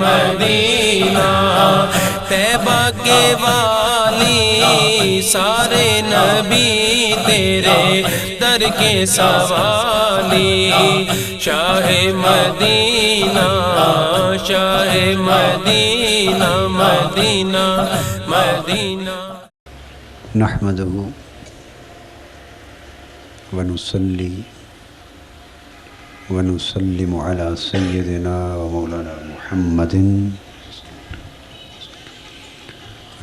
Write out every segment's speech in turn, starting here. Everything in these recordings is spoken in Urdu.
مدینہ طیبہ کے والی سارے نبی تیرے در کے سوالی شاہ مدینہ شاہ مدینہ مدینہ مدینہ نحمده ونصلي ونسلم على سيدنا ومولانا محمد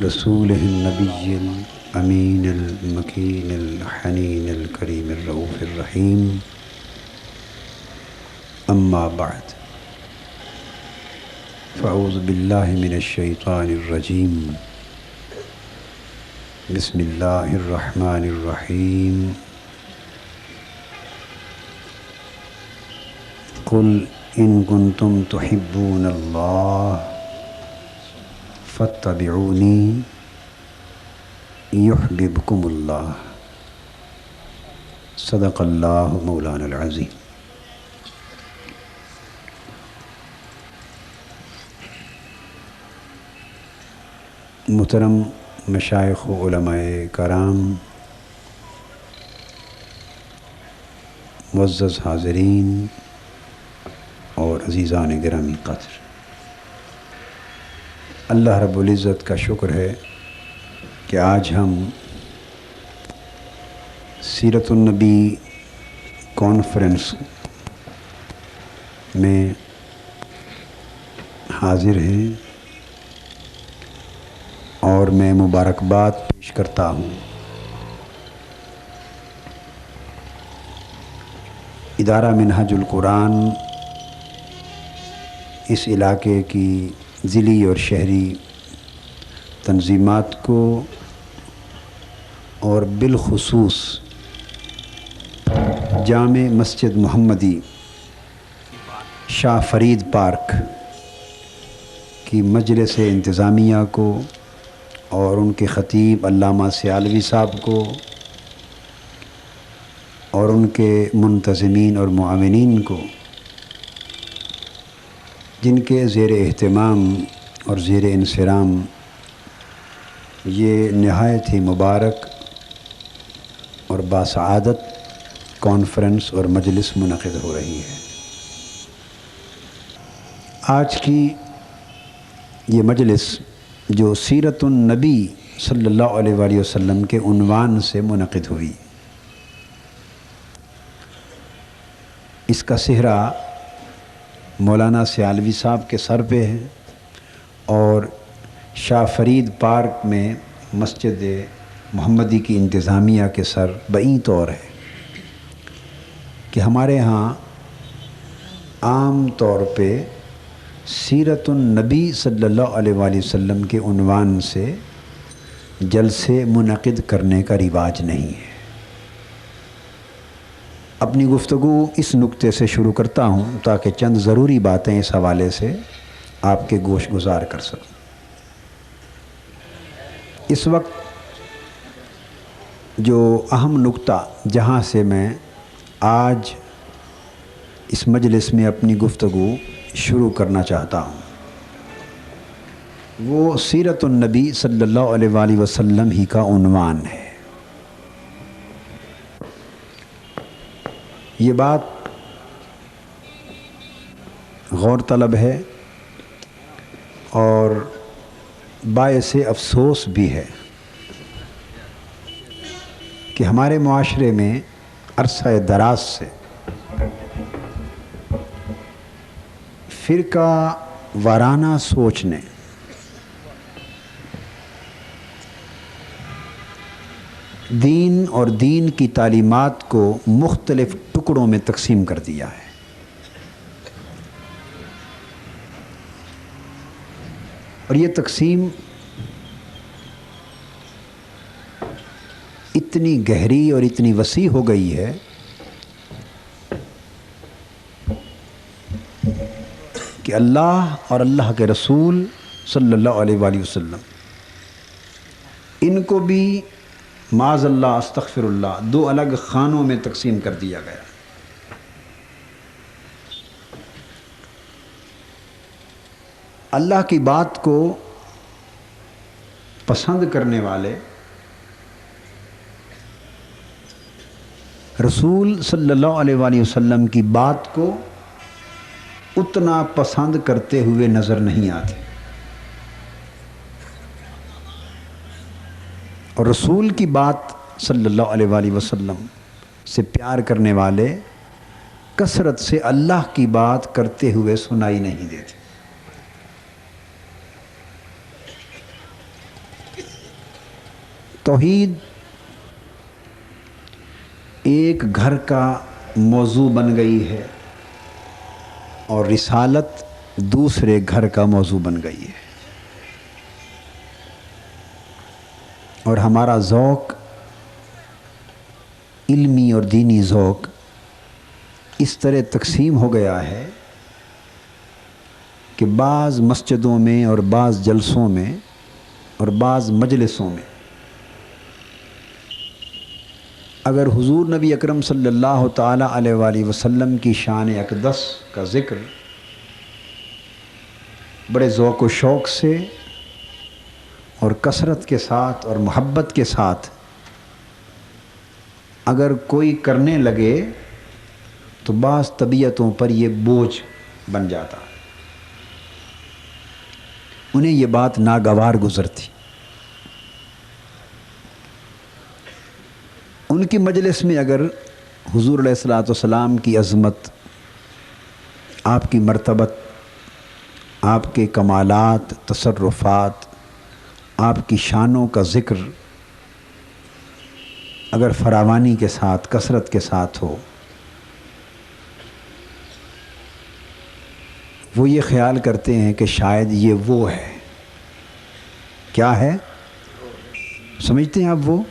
رسوله النبي الأمين المكين الحنين الكريم الرؤوف الرحيم أما بعد فأعوذ بالله من الشيطان الرجيم بسم الله الرحمن الرحيم قل إن كنتم تحبون الله فاتبعوني يحببكم الله صدق الله مولانا العظيم. محترم مشائخ و علماء کرام، معزز حاضرین اور عزیزان گرامی قدر، اللہ رب العزت کا شکر ہے کہ آج ہم سیرت النبی کانفرنس میں حاضر ہیں اور میں مبارکباد پیش کرتا ہوں ادارہ منہج القرآن اس علاقے کی ضلعی اور شہری تنظیمات کو اور بالخصوص جامع مسجد محمدی شاہ فرید پارک کی مجلس انتظامیہ کو اور ان کے خطیب علامہ سیالوی صاحب کو اور ان کے منتظمین اور معاونین کو، جن کے زیر اہتمام اور زیر انصرام یہ نہایت ہی مبارک اور باسعادت کانفرنس اور مجلس منعقد ہو رہی ہے. آج کی یہ مجلس جو سیرت النبی صلی اللہ علیہ وآلہ وسلم کے عنوان سے منعقد ہوئی، اس کا سہرا مولانا سیالوی صاحب کے سر پہ ہے اور شاہ فرید پارک میں مسجد محمدی کی انتظامیہ کے سر بئی طور ہے کہ ہمارے ہاں عام طور پہ سیرت النبی صلی اللہ علیہ وآلہ وسلم کے عنوان سے جلسے منعقد کرنے کا رواج نہیں ہے. اپنی گفتگو اس نکتے سے شروع کرتا ہوں تاکہ چند ضروری باتیں اس حوالے سے آپ کے گوش گزار کر سکوں. اس وقت جو اہم نکتہ جہاں سے میں آج اس مجلس میں اپنی گفتگو شروع کرنا چاہتا ہوں وہ سیرت النبی صلی اللہ علیہ وآلہ وسلم ہی کا عنوان ہے. یہ بات غور طلب ہے اور باعث افسوس بھی ہے کہ ہمارے معاشرے میں عرصہ دراز سے فرقہ وارانہ سوچ نے دین اور دین کی تعلیمات کو مختلف ٹکڑوں میں تقسیم کر دیا ہے. اور یہ تقسیم اتنی گہری اور اتنی وسیع ہو گئی ہے کہ اللہ اور اللہ کے رسول صلی اللہ علیہ وآلہ وسلم ان کو بھی معاذ اللہ استغفر اللہ دو الگ خانوں میں تقسیم کر دیا گیا. اللہ کی بات کو پسند کرنے والے رسول صلی اللہ علیہ وآلہ وسلم کی بات کو اتنا پسند کرتے ہوئے نظر نہیں آتے، اور رسول کی بات صلی اللہ علیہ وآلہ وسلم سے پیار کرنے والے کثرت سے اللہ کی بات کرتے ہوئے سنائی نہیں دیتے۔ توحید ایک گھر کا موضوع بن گئی ہے اور رسالت دوسرے گھر کا موضوع بن گئی ہے، اور ہمارا ذوق، علمی اور دینی ذوق اس طرح تقسیم ہو گیا ہے کہ بعض مسجدوں میں اور بعض جلسوں میں اور بعض مجلسوں میں اگر حضور نبی اکرم صلی اللہ تعالی علیہ وآلہ وسلم کی شان اقدس کا ذکر بڑے ذوق و شوق سے اور کثرت کے ساتھ اور محبت کے ساتھ اگر کوئی کرنے لگے تو بعض طبیعتوں پر یہ بوجھ بن جاتا، انہیں یہ بات ناگوار گزرتی۔ ان کی مجلس میں اگر حضور علیہ الصلوۃ والسلام کی عظمت، آپ کی مرتبت، آپ کے کمالات، تصرفات، آپ کی شانوں کا ذکر اگر فراوانی کے ساتھ، کثرت کے ساتھ ہو، وہ یہ خیال کرتے ہیں کہ شاید یہ وہ ہے۔ کیا ہے؟ سمجھتے ہیں آپ؟ وہ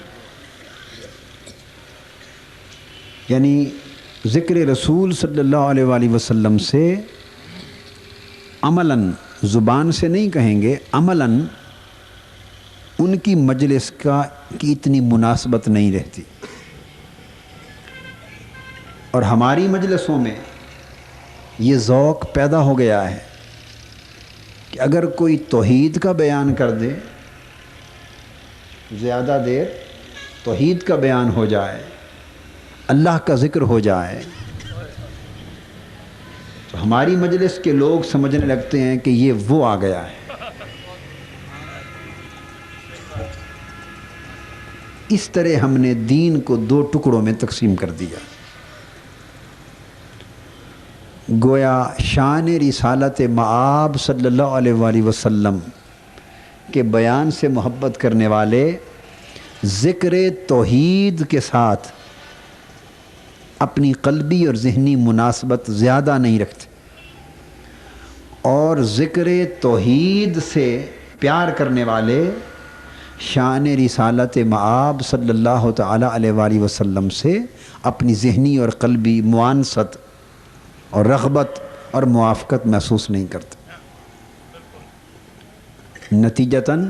یعنی ذکر رسول صلی اللہ علیہ وآلہ وسلم سے عملاً، زبان سے نہیں کہیں گے، عملاً ان کی مجلس کی اتنی مناسبت نہیں رہتی، اور ہماری مجلسوں میں یہ ذوق پیدا ہو گیا ہے کہ اگر کوئی توحید کا بیان کر دے، زیادہ دیر توحید کا بیان ہو جائے، اللہ کا ذکر ہو جائے، تو ہماری مجلس کے لوگ سمجھنے لگتے ہیں کہ یہ وہ آ گیا ہے۔ اس طرح ہم نے دین کو دو ٹکڑوں میں تقسیم کر دیا۔ گویا شان رسالت مآب صلی اللہ علیہ وآلہ وسلم کے بیان سے محبت کرنے والے ذکر توحید کے ساتھ اپنی قلبی اور ذہنی مناسبت زیادہ نہیں رکھتے، اور ذکر توحید سے پیار کرنے والے شان رسالت مآب صلی اللہ تعالی علیہ وآلہ وسلم سے اپنی ذہنی اور قلبی موانست اور رغبت اور موافقت محسوس نہیں کرتے۔ نتیجتاً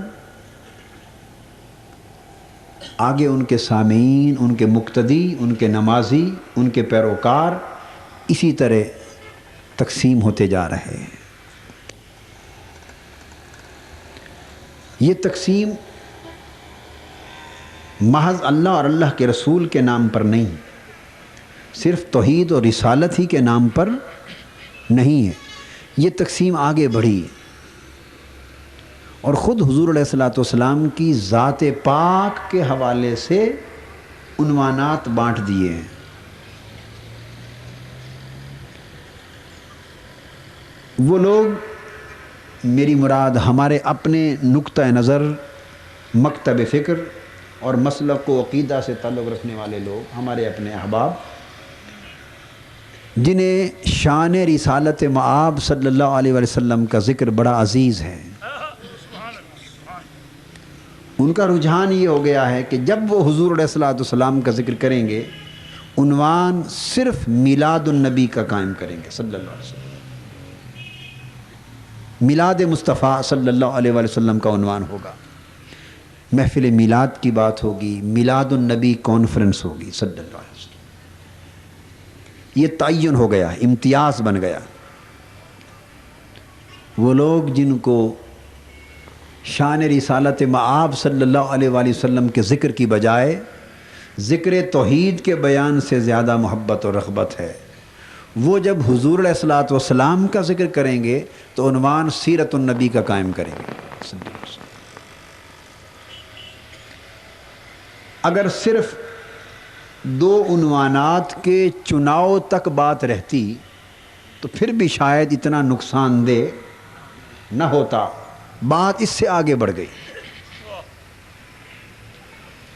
آگے ان کے سامعین، ان کے مقتدی، ان کے نمازی، ان کے پیروکار اسی طرح تقسیم ہوتے جا رہے ہیں۔ یہ تقسیم محض اللہ اور اللہ کے رسول کے نام پر نہیں، صرف توحید اور رسالت ہی کے نام پر نہیں ہے، یہ تقسیم آگے بڑھی، اور خود حضور علیہ الصلوۃ والسلام کی ذات پاک کے حوالے سے عنوانات بانٹ دیے ہیں۔ وہ لوگ، میری مراد ہمارے اپنے نقطہ نظر، مکتب فکر اور مسلک و عقیدہ سے تعلق رکھنے والے لوگ، ہمارے اپنے احباب، جنہیں شان رسالت مآب صلی اللہ علیہ وسلم کا ذکر بڑا عزیز ہے، ان کا رجحان یہ ہو گیا ہے کہ جب وہ حضور علیہ الصلوۃ والسلام کا ذکر کریں گے، عنوان صرف میلاد النبی کا قائم کریں گے صلی اللہ علیہ وسلم۔ میلاد مصطفیٰ صلی اللہ علیہ وآلہ وسلم کا عنوان ہوگا، محفل میلاد کی بات ہوگی، میلاد النبی کانفرنس ہوگی صلی اللہ علیہ وسلم۔ یہ تعین ہو گیا، امتیاز بن گیا۔ وہ لوگ جن کو شان رسالت مآب صلی اللہ علیہ وآلہ وسلم کے ذکر کی بجائے ذکر توحید کے بیان سے زیادہ محبت اور رغبت ہے، وہ جب حضور علیہ الصلوۃ والسلام کا ذکر کریں گے تو عنوان سیرت النبی کا قائم کریں گے۔ اگر صرف دو عنوانات کے چناؤ تک بات رہتی تو پھر بھی شاید اتنا نقصان دہ نہ ہوتا، بات اس سے آگے بڑھ گئی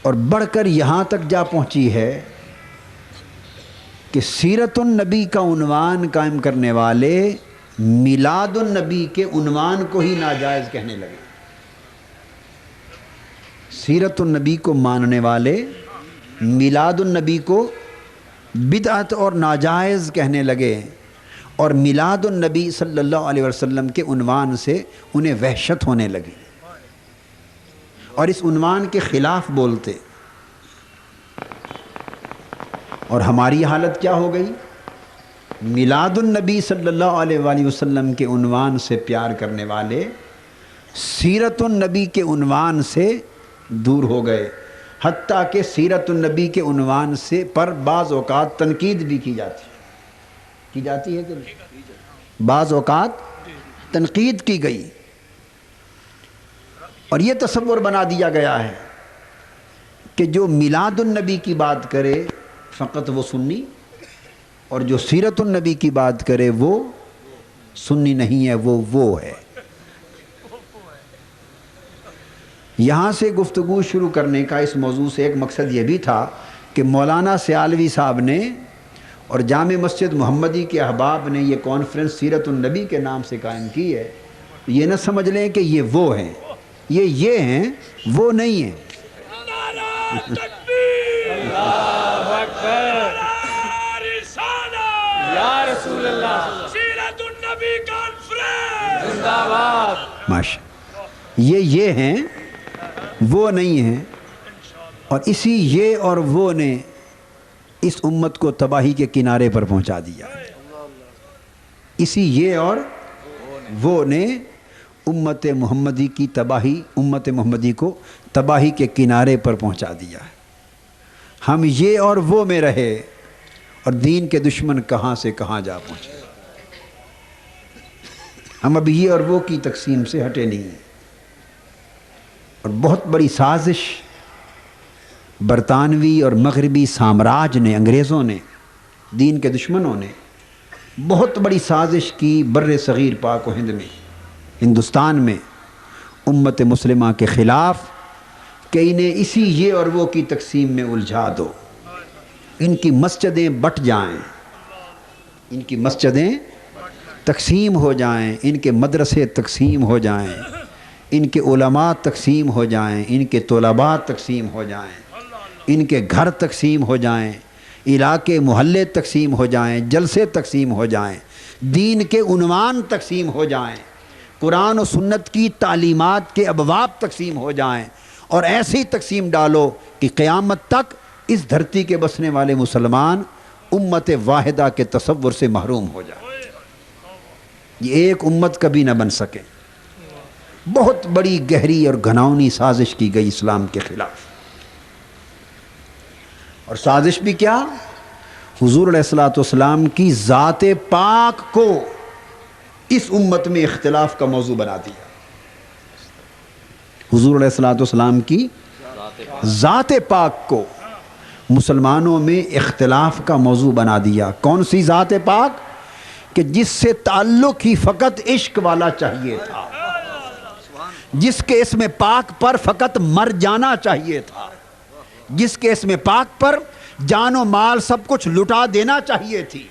اور بڑھ کر یہاں تک جا پہنچی ہے کہ سیرت النبی کا عنوان قائم کرنے والے میلاد النبی کے عنوان کو ہی ناجائز کہنے لگے۔ سیرت النبی کو ماننے والے میلاد النبی کو بدعت اور ناجائز کہنے لگے، اور میلاد النبی صلی اللہ علیہ وسلم کے عنوان سے انہیں وحشت ہونے لگی اور اس عنوان کے خلاف بولتے۔ اور ہماری حالت کیا ہو گئی؟ میلاد النبی صلی اللہ علیہ وآلہ وسلم کے عنوان سے پیار کرنے والے سیرت النبی کے عنوان سے دور ہو گئے، حتیٰ کہ سیرت النبی کے عنوان سے پر بعض اوقات تنقید بھی کی جاتی ہے کہ بعض اوقات تنقید کی گئی، اور یہ تصور بنا دیا گیا ہے کہ جو میلاد النبی کی بات کرے فقط وہ سنی، اور جو سیرت النبی کی بات کرے وہ سنی نہیں ہے، وہ ہے۔ یہاں سے گفتگو شروع کرنے کا اس موضوع سے ایک مقصد یہ بھی تھا کہ مولانا سیالوی صاحب نے اور جامع مسجد محمدی کے احباب نے یہ کانفرنس سیرت النبی کے نام سے قائم کی ہے، یہ نہ سمجھ لیں کہ یہ وہ ہیں، یہ ہیں، وہ نہیں ہیں۔ ماشاء یہ ہیں، وہ نہیں ہیں، اور اسی یہ اور وہ نے اس امت کو تباہی کے کنارے پر پہنچا دیا۔ اسی یہ اور وہ نے امت محمدی کی تباہی، امت محمدی کو تباہی کے کنارے پر پہنچا دیا ہے۔ ہم یہ اور وہ میں رہے اور دین کے دشمن کہاں سے کہاں جا پہنچے۔ ہم اب یہ اور وہ کی تقسیم سے ہٹے نہیں ہیں، اور بہت بڑی سازش برطانوی اور مغربی سامراج نے، انگریزوں نے، دین کے دشمنوں نے بہت بڑی سازش کی بر صغیر پاک و ہند میں، ہندوستان میں امت مسلمہ کے خلاف، کہ انہیں اسی یہ اور وہ کی تقسیم میں الجھا دو، ان کی مسجدیں بٹ جائیں، ان کی مسجدیں تقسیم ہو جائیں، ان کے مدرسے تقسیم ہو جائیں، ان کے علماء تقسیم ہو جائیں، ان کے طلباء تقسیم ہو جائیں، ان کے گھر تقسیم ہو جائیں، علاقے محلے تقسیم ہو جائیں، جلسے تقسیم ہو جائیں، دین کے عنوان تقسیم ہو جائیں، قرآن و سنت کی تعلیمات کے ابواب تقسیم ہو جائیں، اور ایسی تقسیم ڈالو کہ قیامت تک اس دھرتی کے بسنے والے مسلمان امت واحدہ کے تصور سے محروم ہو جائیں، یہ ایک امت کبھی نہ بن سکے۔ بہت بڑی گہری اور گھناؤنی سازش کی گئی اسلام کے خلاف، اور سازش بھی کیا؟ حضور علیہ الصلوۃ والسلام کی ذات پاک کو اس امت میں اختلاف کا موضوع بنا دیا۔ حضور علیہ الصلوۃ والسلام کی ذات پاک کو مسلمانوں میں اختلاف کا موضوع بنا دیا۔ کون سی ذات پاک؟ کہ جس سے تعلق ہی فقط عشق والا چاہیے تھا، جس کے اسم پاک پر فقط مر جانا چاہیے تھا، جس کے اسم پاک پر جان و مال سب کچھ لٹا دینا چاہیے تھی،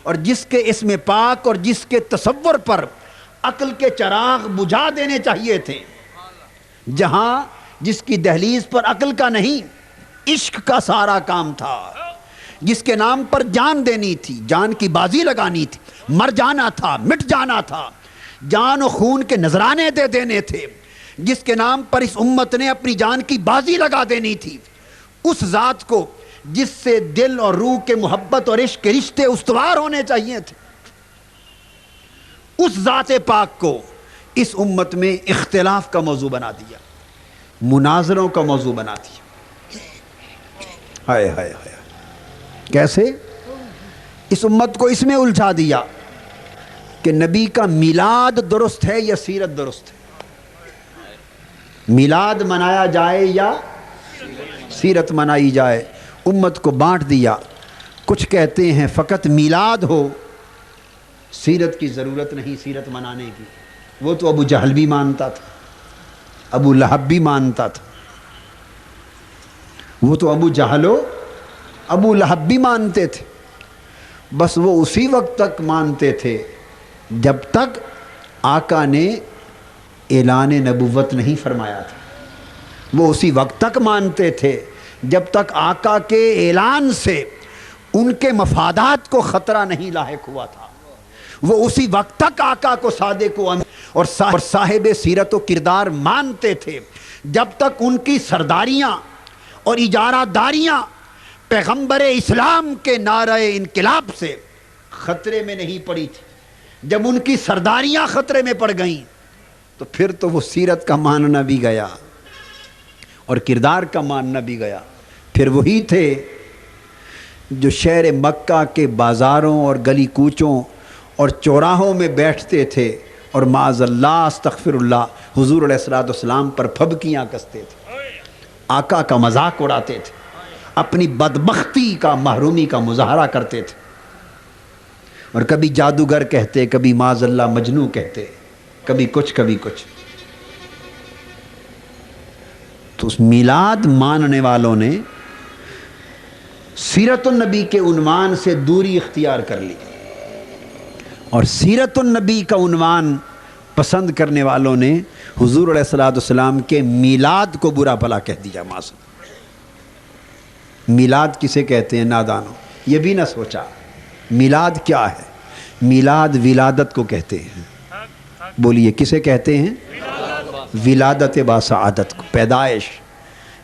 اور جس کے اسم پاک اور جس کے تصور پر عقل کے چراغ بجھا دینے چاہیے تھے۔ جہاں جس کی دہلیز پر عقل کا نہیں عشق کا سارا کام تھا، جس کے نام پر جان دینی تھی، جان کی بازی لگانی تھی، مر جانا تھا، مٹ جانا تھا، جان و خون کے نذرانے دے دینے تھے، جس کے نام پر اس امت نے اپنی جان کی بازی لگا دینی تھی، اس ذات کو جس سے دل اور روح کے محبت اور عشق کے رشتے استوار ہونے چاہیے تھے، اس ذات پاک کو اس امت میں اختلاف کا موضوع بنا دیا، مناظروں کا موضوع بنا دیا۔ ہائے ہائے ہائے، کیسے؟ اس امت کو اس میں الجھا دیا کہ نبی کا میلاد درست ہے یا سیرت درست ہے، میلاد منایا جائے یا سیرت منائی جائے۔ امت کو بانٹ دیا، کچھ کہتے ہیں فقط میلاد ہو، سیرت کی ضرورت نہیں سیرت منانے کی۔ وہ تو ابو جہل بھی مانتا تھا، ابو لہب بھی مانتا تھا، وہ تو ابو جہل و ابو لہب بھی مانتے تھے، بس وہ اسی وقت تک مانتے تھے جب تک آقا نے اعلان نبوت نہیں فرمایا تھا۔ وہ اسی وقت تک مانتے تھے جب تک آقا کے اعلان سے ان کے مفادات کو خطرہ نہیں لاحق ہوا تھا۔ وہ اسی وقت تک آقا کو صادق و امین اور صاحب سیرت و کردار مانتے تھے جب تک ان کی سرداریاں اور اجارہ داریاں پیغمبر اسلام کے نعرہ انقلاب سے خطرے میں نہیں پڑی تھی۔ جب ان کی سرداریاں خطرے میں پڑ گئیں تو پھر تو وہ سیرت کا ماننا بھی گیا اور کردار کا ماننا بھی گیا۔ پھر وہی تھے جو شہر مکہ کے بازاروں اور گلی کوچوں اور چوراہوں میں بیٹھتے تھے اور معاذ اللہ استغفر اللہ حضور علیہ الصلوۃ والسلام پر پھبکیاں کستے تھے، آقا کا مذاق اڑاتے تھے، اپنی بدبختی کا محرومی کا مظاہرہ کرتے تھے، اور کبھی جادوگر کہتے، کبھی معاذ اللہ مجنوں کہتے، کبھی کچھ کبھی کچھ۔ تو اس میلاد ماننے والوں نے سیرت النبی کے عنوان سے دوری اختیار کر لی، اور سیرت النبی کا عنوان پسند کرنے والوں نے حضور علیہ الصلوۃ والسلام کے میلاد کو برا بھلا کہہ دیا۔ معاذ میلاد کسے کہتے ہیں نادانوں؟ یہ بھی نہ سوچا میلاد کیا ہے۔ میلاد ولادت کو کہتے ہیں۔ بولیے کسے کہتے ہیں؟ ولادت باسعادت کو، پیدائش۔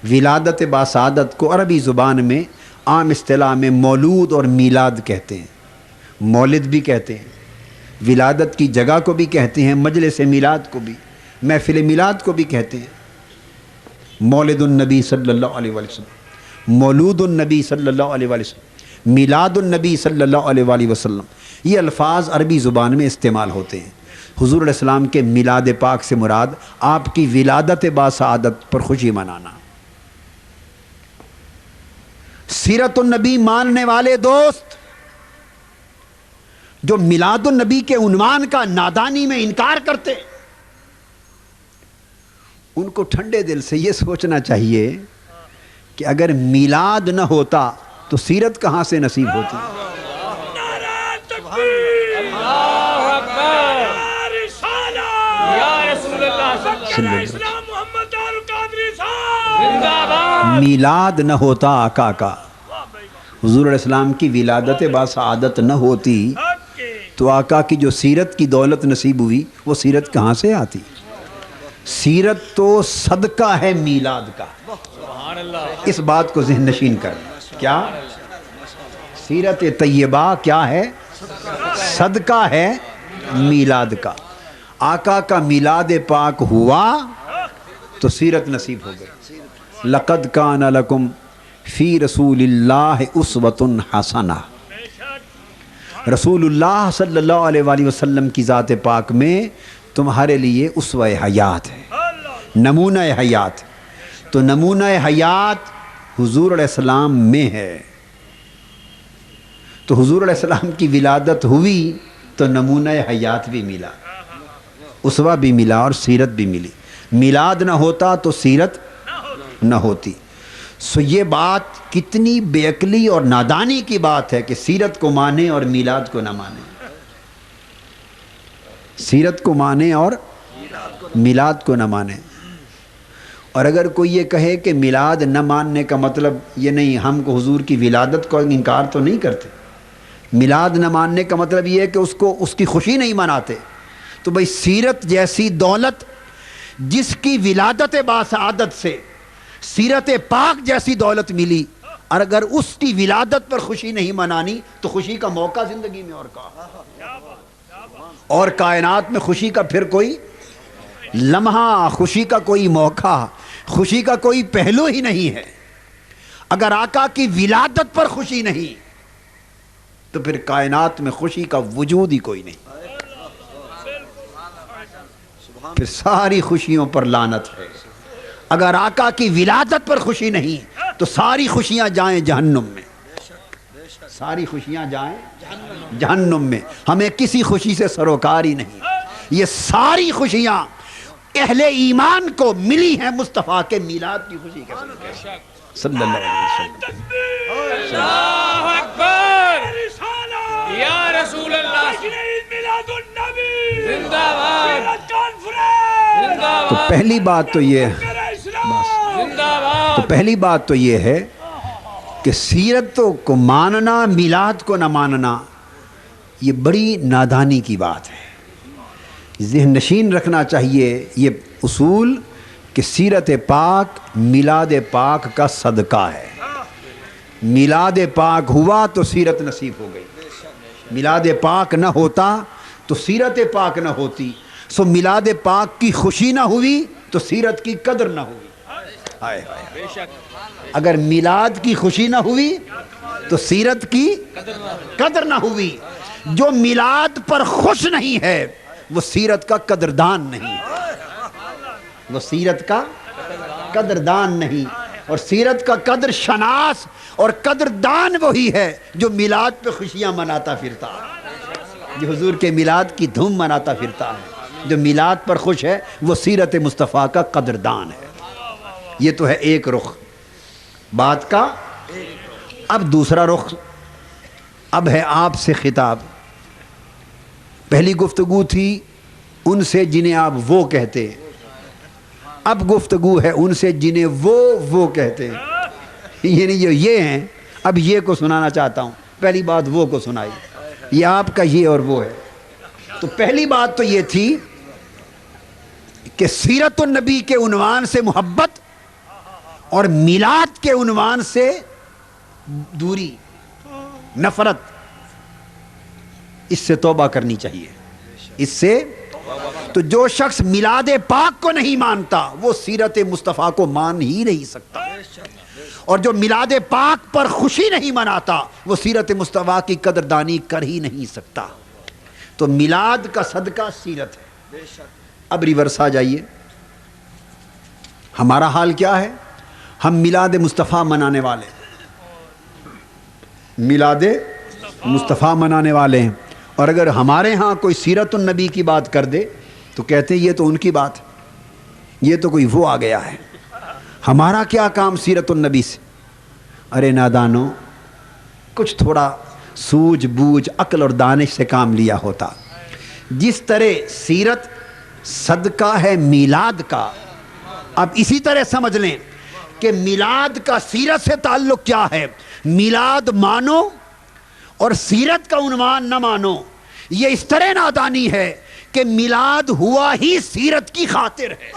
ولادت باسعادت کو عربی زبان میں عام اصطلاح میں مولود اور میلاد کہتے ہیں، مولد بھی کہتے ہیں، ولادت کی جگہ کو بھی کہتے ہیں، مجلس میلاد کو بھی، محفل میلاد کو بھی کہتے ہیں۔ مولد النبی صلی اللہ علیہ وسلم، مولود النبی صلی اللہ علیہ وسلم، میلاد النبی صلی اللہ علیہ وسلم، یہ الفاظ عربی زبان میں استعمال ہوتے ہیں۔ حضور علیہ السلام کے میلاد پاک سے مراد آپ کی ولادت باسعادت پر خوشی منانا۔ سیرت النبی ماننے والے دوست جو میلاد النبی کے عنوان کا نادانی میں انکار کرتے، ان کو ٹھنڈے دل سے یہ سوچنا چاہیے کہ اگر میلاد نہ ہوتا تو سیرت کہاں سے نصیب ہوتی؟ میلاد نہ ہوتا آقا کا، حضور علیہ السلام کی ولادت باسعادت نہ ہوتی تو آقا کی جو سیرت کی دولت نصیب ہوئی وہ سیرت کہاں سے آتی؟ سیرت تو صدقہ ہے میلاد کا، اس بات کو ذہن نشین کر۔ کیا سیرت طیبہ کیا ہے؟ صدقہ ہے میلاد کا۔ آقا کا میلاد پاک ہوا تو سیرت نصیب ہو گئی۔ لقد کان لکم فی رسول اللہ اسوۃ حسنہ، رسول اللہ صلی اللہ علیہ وآلہ وسلم کی ذات پاک میں تمہارے لیے اسوہ حیات ہے، نمونہ حیات۔ تو نمونہ حیات حضور علیہ السلام میں ہے، تو حضور علیہ السلام کی ولادت ہوئی تو نمونہ حیات بھی ملا، اسوہ بھی ملا اور سیرت بھی ملی۔ میلاد نہ ہوتا تو سیرت نہ ہوتی۔ سو یہ بات کتنی بے عقلی اور نادانی کی بات ہے کہ سیرت کو مانے اور میلاد کو نہ مانے، سیرت کو مانے اور میلاد کو نہ مانے۔ اور اگر کوئی یہ کہے کہ میلاد نہ ماننے کا مطلب یہ نہیں ہم کو حضور کی ولادت کو انکار تو نہیں کرتے، میلاد نہ ماننے کا مطلب یہ ہے کہ اس کی خوشی نہیں مناتے، تو بھئی سیرت جیسی دولت جس کی ولادت باسعادت سے سیرت پاک جیسی دولت ملی، اور اگر اس کی ولادت پر خوشی نہیں منانی تو خوشی کا موقع زندگی میں اور کہاں؟ اور کائنات میں خوشی کا پھر کوئی لمحہ خوشی کا کوئی موقع، خوشی کا کوئی پہلو ہی نہیں ہے۔ اگر آقا کی ولادت پر خوشی نہیں تو پھر کائنات میں خوشی کا وجود ہی کوئی نہیں، پھر ساری خوشیوں پر لعنت ہے۔ اگر آقا کی ولادت پر خوشی نہیں تو ساری خوشیاں جائیں جہنم میں، ساری خوشیاں جائیں جہنم میں۔ ہمیں کسی خوشی سے سروکار ہی نہیں۔ یہ ساری خوشیاں اہل ایمان کو ملی ہیں مصطفیٰ کے میلاد کی خوشی کے صدقے، صلی اللہ علیہ وسلم۔ اللہ اکبر، یا رسول اللہ، زندہ باد، زندہ تو باد، پہلی بات تو یہ زندہ تو باد۔ پہلی بات تو یہ ہے کہ سیرت کو ماننا، میلاد کو نہ ماننا، یہ بڑی نادانی کی بات ہے۔ ذہن نشین رکھنا چاہیے یہ اصول کہ سیرت پاک میلاد پاک کا صدقہ ہے۔ میلاد پاک ہوا تو سیرت نصیب ہو گئی، میلاد پاک نہ ہوتا تو سیرت پاک نہ ہوتی۔ سو میلاد پاک کی خوشی نہ ہوئی تو سیرت کی قدر نہ ہوئی۔ ہائے ہائے، اگر میلاد کی خوشی نہ ہوئی تو سیرت کی قدر نہ ہوئی۔ جو میلاد پر خوش نہیں ہے وہ سیرت کا قدردان نہیں، وہ سیرت کا قدردان نہیں۔ اور سیرت کا قدر شناس اور قدردان وہی ہے جو میلاد پہ خوشیاں مناتا پھرتا ہے، جو حضور کے میلاد کی دھوم مناتا پھرتا ہے، جو میلاد پر خوش ہے وہ سیرت مصطفیٰ کا قدردان ہے۔ یہ تو ہے ایک رخ بات کا۔ اب دوسرا رخ، اب ہے آپ سے خطاب۔ پہلی گفتگو تھی ان سے جنہیں آپ وہ کہتے، اب گفتگو ہے ان سے جنہیں وہ کہتے ہیں، یعنی یہ ہیں۔ اب یہ کو سنانا چاہتا ہوں، پہلی بات وہ کو سنائی، یہ آپ کا یہ اور وہ ہے۔ تو پہلی بات تو یہ تھی کہ سیرت النبی کے عنوان سے محبت اور میلاد کے عنوان سے دوری، نفرت، اس سے توبہ کرنی چاہیے۔ اس سے تو جو شخص میلاد پاک کو نہیں مانتا وہ سیرت مصطفیٰ کو مان ہی نہیں سکتا، اور جو میلاد پاک پر خوشی نہیں مناتا وہ سیرت مصطفیٰ کی قدردانی کر ہی نہیں سکتا۔ تو میلاد کا صدقہ سیرت ہے۔ اب ریورس آ جائیے، ہمارا حال کیا ہے؟ ہم میلاد مصطفیٰ منانے والے ہیں، میلاد مصطفیٰ منانے والے ہیں، اور اگر ہمارے ہاں کوئی سیرت النبی کی بات کر دے تو کہتے ہیں یہ تو ان کی بات ہے، یہ تو کوئی وہ آ گیا ہے، ہمارا کیا کام سیرت النبی سے؟ ارے نادانو، کچھ تھوڑا سوجھ بوجھ عقل اور دانش سے کام لیا ہوتا۔ جس طرح سیرت صدقہ ہے میلاد کا، اب اسی طرح سمجھ لیں کہ میلاد کا سیرت سے تعلق کیا ہے۔ میلاد مانو اور سیرت کا عنوان نہ مانو، یہ اس طرح نادانی ہے کہ میلاد ہوا ہی سیرت کی خاطر ہے،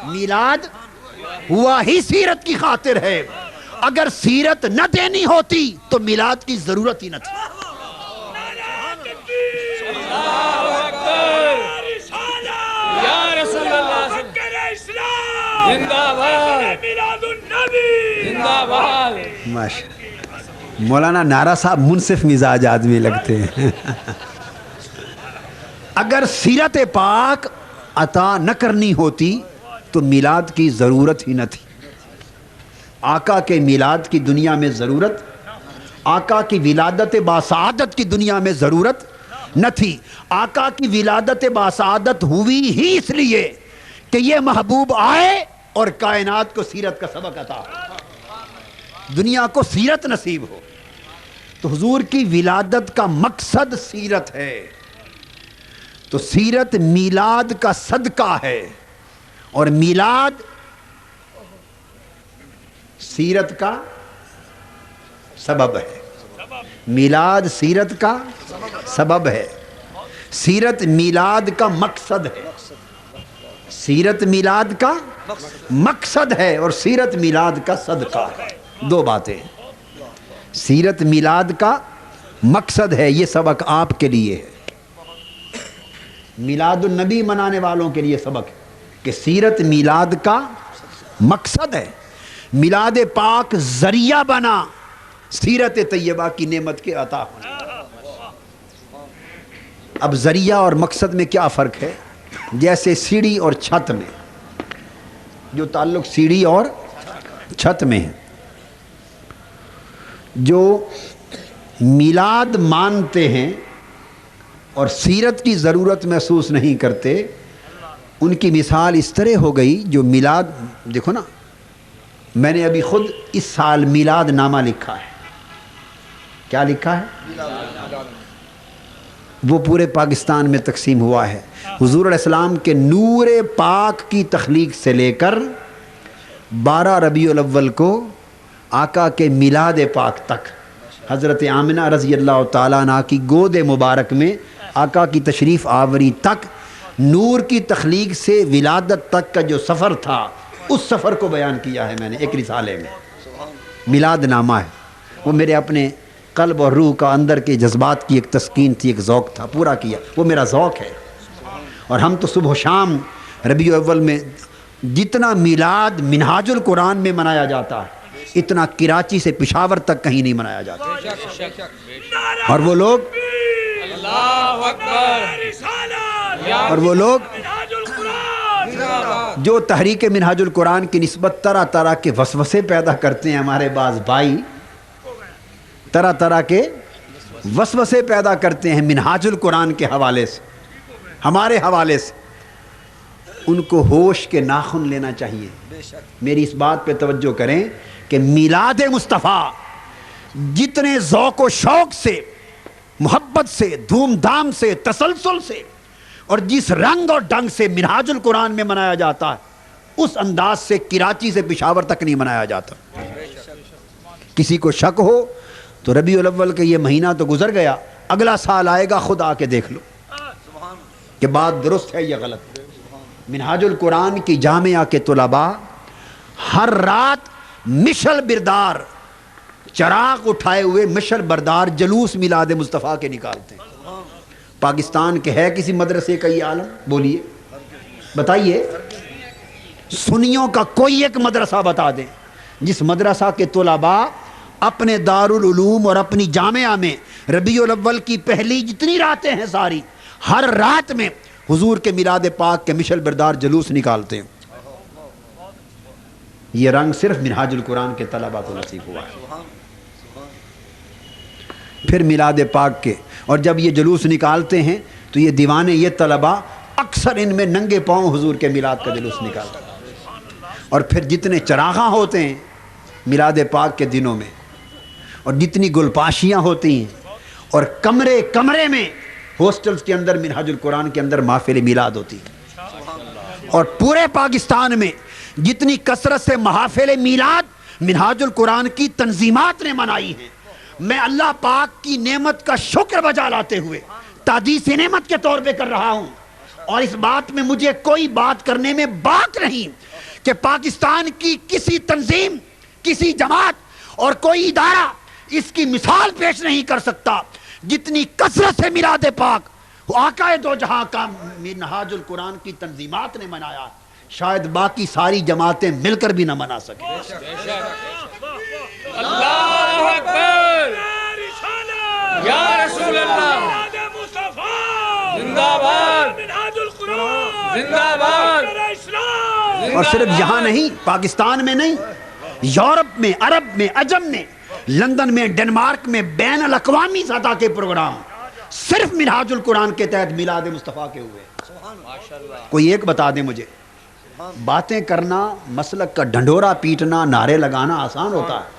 میلاد ہوا ہی سیرت کی خاطر ہے۔ اگر سیرت نہ دینی ہوتی تو میلاد کی ضرورت ہی نہ تھی۔ مولانا نعرہ صاحب منصف مزاج آدمی لگتے ہیں۔ اگر سیرت پاک عطا نہ کرنی ہوتی تو میلاد کی ضرورت ہی نہ تھی۔ آقا کے میلاد کی دنیا میں ضرورت، آقا کی ولادت باسعادت کی دنیا میں ضرورت نہ تھی۔ آقا کی ولادت باسعادت ہوئی ہی اس لیے کہ یہ محبوب آئے اور کائنات کو سیرت کا سبق عطا، دنیا کو سیرت نصیب ہو۔ تو حضور کی ولادت کا مقصد سیرت ہے، تو سیرت میلاد کا صدقہ ہے، اور میلاد سیرت کا سبب ہے۔ میلاد سیرت کا سبب ہے، سیرت میلاد کا مقصد ہے، سیرت میلاد کا مقصد ہے، اور سیرت میلاد کا صدقہ ہے۔ دو باتیں، سیرت میلاد کا مقصد ہے، یہ سبق آپ کے لیے ہے۔ میلاد النبی منانے والوں کے لیے سبق ہے کہ سیرت میلاد کا مقصد ہے، میلاد پاک ذریعہ بنا سیرت طیبہ کی نعمت کے عطا ہونے۔ اب ذریعہ اور مقصد میں کیا فرق ہے؟ جیسے سیڑھی اور چھت میں، جو تعلق سیڑھی اور چھت میں ہے، جو میلاد مانتے ہیں اور سیرت کی ضرورت محسوس نہیں کرتے، ان کی مثال اس طرح ہو گئی، جو میلاد، دیکھو نا، میں نے ابھی خود اس سال میلاد نامہ لکھا ہے۔ کیا لکھا ہے؟ وہ پورے پاکستان میں تقسیم ہوا ہے۔ حضور علیہ السلام کے نور پاک کی تخلیق سے لے کر 12 ربیع الاول کو آقا کے میلاد پاک تک، حضرت آمنہ رضی اللہ تعالیٰ عنہ کی گود مبارک میں آقا کی تشریف آوری تک، نور کی تخلیق سے ولادت تک کا جو سفر تھا، اس سفر کو بیان کیا ہے میں نے ایک رسالے میں۔ میلاد نامہ ہے وہ، میرے اپنے قلب اور روح کا اندر کے جذبات کی ایک تسکین تھی، ایک ذوق تھا، پورا کیا، وہ میرا ذوق ہے۔ اور ہم تو صبح و شام ربیع اول میں جتنا میلاد منہاج القرآن میں منایا جاتا ہے، اتنا کراچی سے پشاور تک کہیں نہیں منایا جاتا۔ اور وہ لوگ اللہ اکبر، اور وہ لوگ جو تحریک منہاج القرآن کی نسبت طرح طرح کے وسوسے پیدا کرتے ہیں، ہمارے بعض بھائی طرح طرح کے وسوسے پیدا کرتے ہیں منہاج القرآن کے حوالے سے، ہمارے حوالے سے، ان کو ہوش کے ناخن لینا چاہیے۔ میری اس بات پہ توجہ کریں کہ میلاد مصطفیٰ جتنے ذوق و شوق سے، محبت سے، دھوم دھام سے، تسلسل سے، اور جس رنگ اور ڈھنگ سے منہاج القرآن میں منایا جاتا ہے، اس انداز سے کراچی سے پشاور تک نہیں منایا جاتا۔ کسی کو شک ہو تو ربیع الاول کا یہ مہینہ تو گزر گیا، اگلا سال آئے گا، خود آ کے دیکھ لو کہ بات درست ہے یا غلط۔ منہاج القرآن کی جامعہ کے طلباء ہر رات مشل بردار، چراغ اٹھائے ہوئے مشل بردار جلوس میلاد مصطفیٰ کے نکالتے ہیں۔ پاکستان کے ہے کسی مدرسے کا یہ عالم؟ بولیے، بتائیے، سنیوں کا کوئی ایک مدرسہ بتا دیں جس مدرسہ کے طلباء اپنے دارالعلوم اور اپنی جامعہ میں ربیع الاول کی پہلی جتنی راتیں ہیں ساری، ہر رات میں حضور کے میلاد پاک کے مشل بردار جلوس نکالتے ہیں۔ یہ رنگ صرف منہاج القرآن کے طلباء کو نصیب ہوا ہے۔ پھر میلاد پاک کے، اور جب یہ جلوس نکالتے ہیں تو یہ دیوانے، یہ طلباء اکثر ان میں ننگے پاؤں حضور کے میلاد کا جلوس نکالتے ہیں۔ اور پھر جتنے چراغاں ہوتے ہیں میلاد پاک کے دنوں میں، اور جتنی گلپاشیاں ہوتی ہیں، اور کمرے کمرے میں ہاسٹلز کے اندر منہاج القرآن کے اندر محفل میلاد ہوتی ہے، اور پورے پاکستان میں جتنی کثرت سے محافل میلاد منہاج القرآن کی تنظیمات نے منائی ہیں، میں اللہ پاک کی نعمت کا شکر بجا لاتے ہوئے تحدیث نعمت کے طور پہ کر رہا ہوں۔ اور اس بات میں مجھے کوئی بات کرنے میں باک نہیں کہ پاکستان کی کسی تنظیم، کسی جماعت اور کوئی ادارہ اس کی مثال پیش نہیں کر سکتا جتنی کثرت سے میلاد پاک آقا دو جہاں کا منہاج القرآن کی تنظیمات نے منایا، شاید باقی ساری جماعتیں مل کر بھی نہ منا سکیں۔ اللہ اکبر، یا رسول اللہ، زندہ باد، زندہ باد۔ اور صرف یہاں نہیں، پاکستان میں نہیں، یورپ میں، عرب میں، عجم میں، لندن میں، ڈنمارک میں بین الاقوامی سطح کے پروگرام صرف منہاج القرآن کے تحت میلاد مصطفیٰ کے ہوئے۔ کوئی ایک بتا دیں مجھے۔ باتیں کرنا، مسلک کا ڈھنڈورا پیٹنا، نعرے لگانا آسان ہوتا ہے،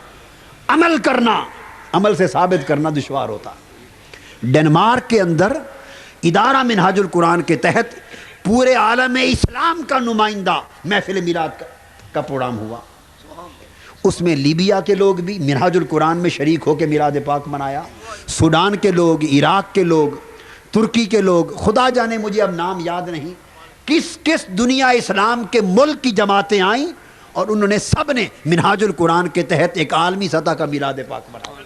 عمل کرنا، عمل سے ثابت کرنا دشوار ہوتا ہے۔ ڈنمارک کے اندر ادارہ منہاج القرآن کے تحت پورے عالم اسلام کا نمائندہ محفل میلاد کا پروگرام ہوا۔ اس میں لیبیا کے لوگ بھی منہاج القرآن میں شریک ہو کے میلاد پاک منایا، سوڈان کے لوگ، عراق کے لوگ، ترکی کے لوگ، خدا جانے مجھے اب نام یاد نہیں، کس کس دنیا اسلام کے ملک کی جماعتیں آئیں، اور انہوں نے سب نے منہاج القرآن کے تحت ایک عالمی سطح کا میلاد پاک منایا۔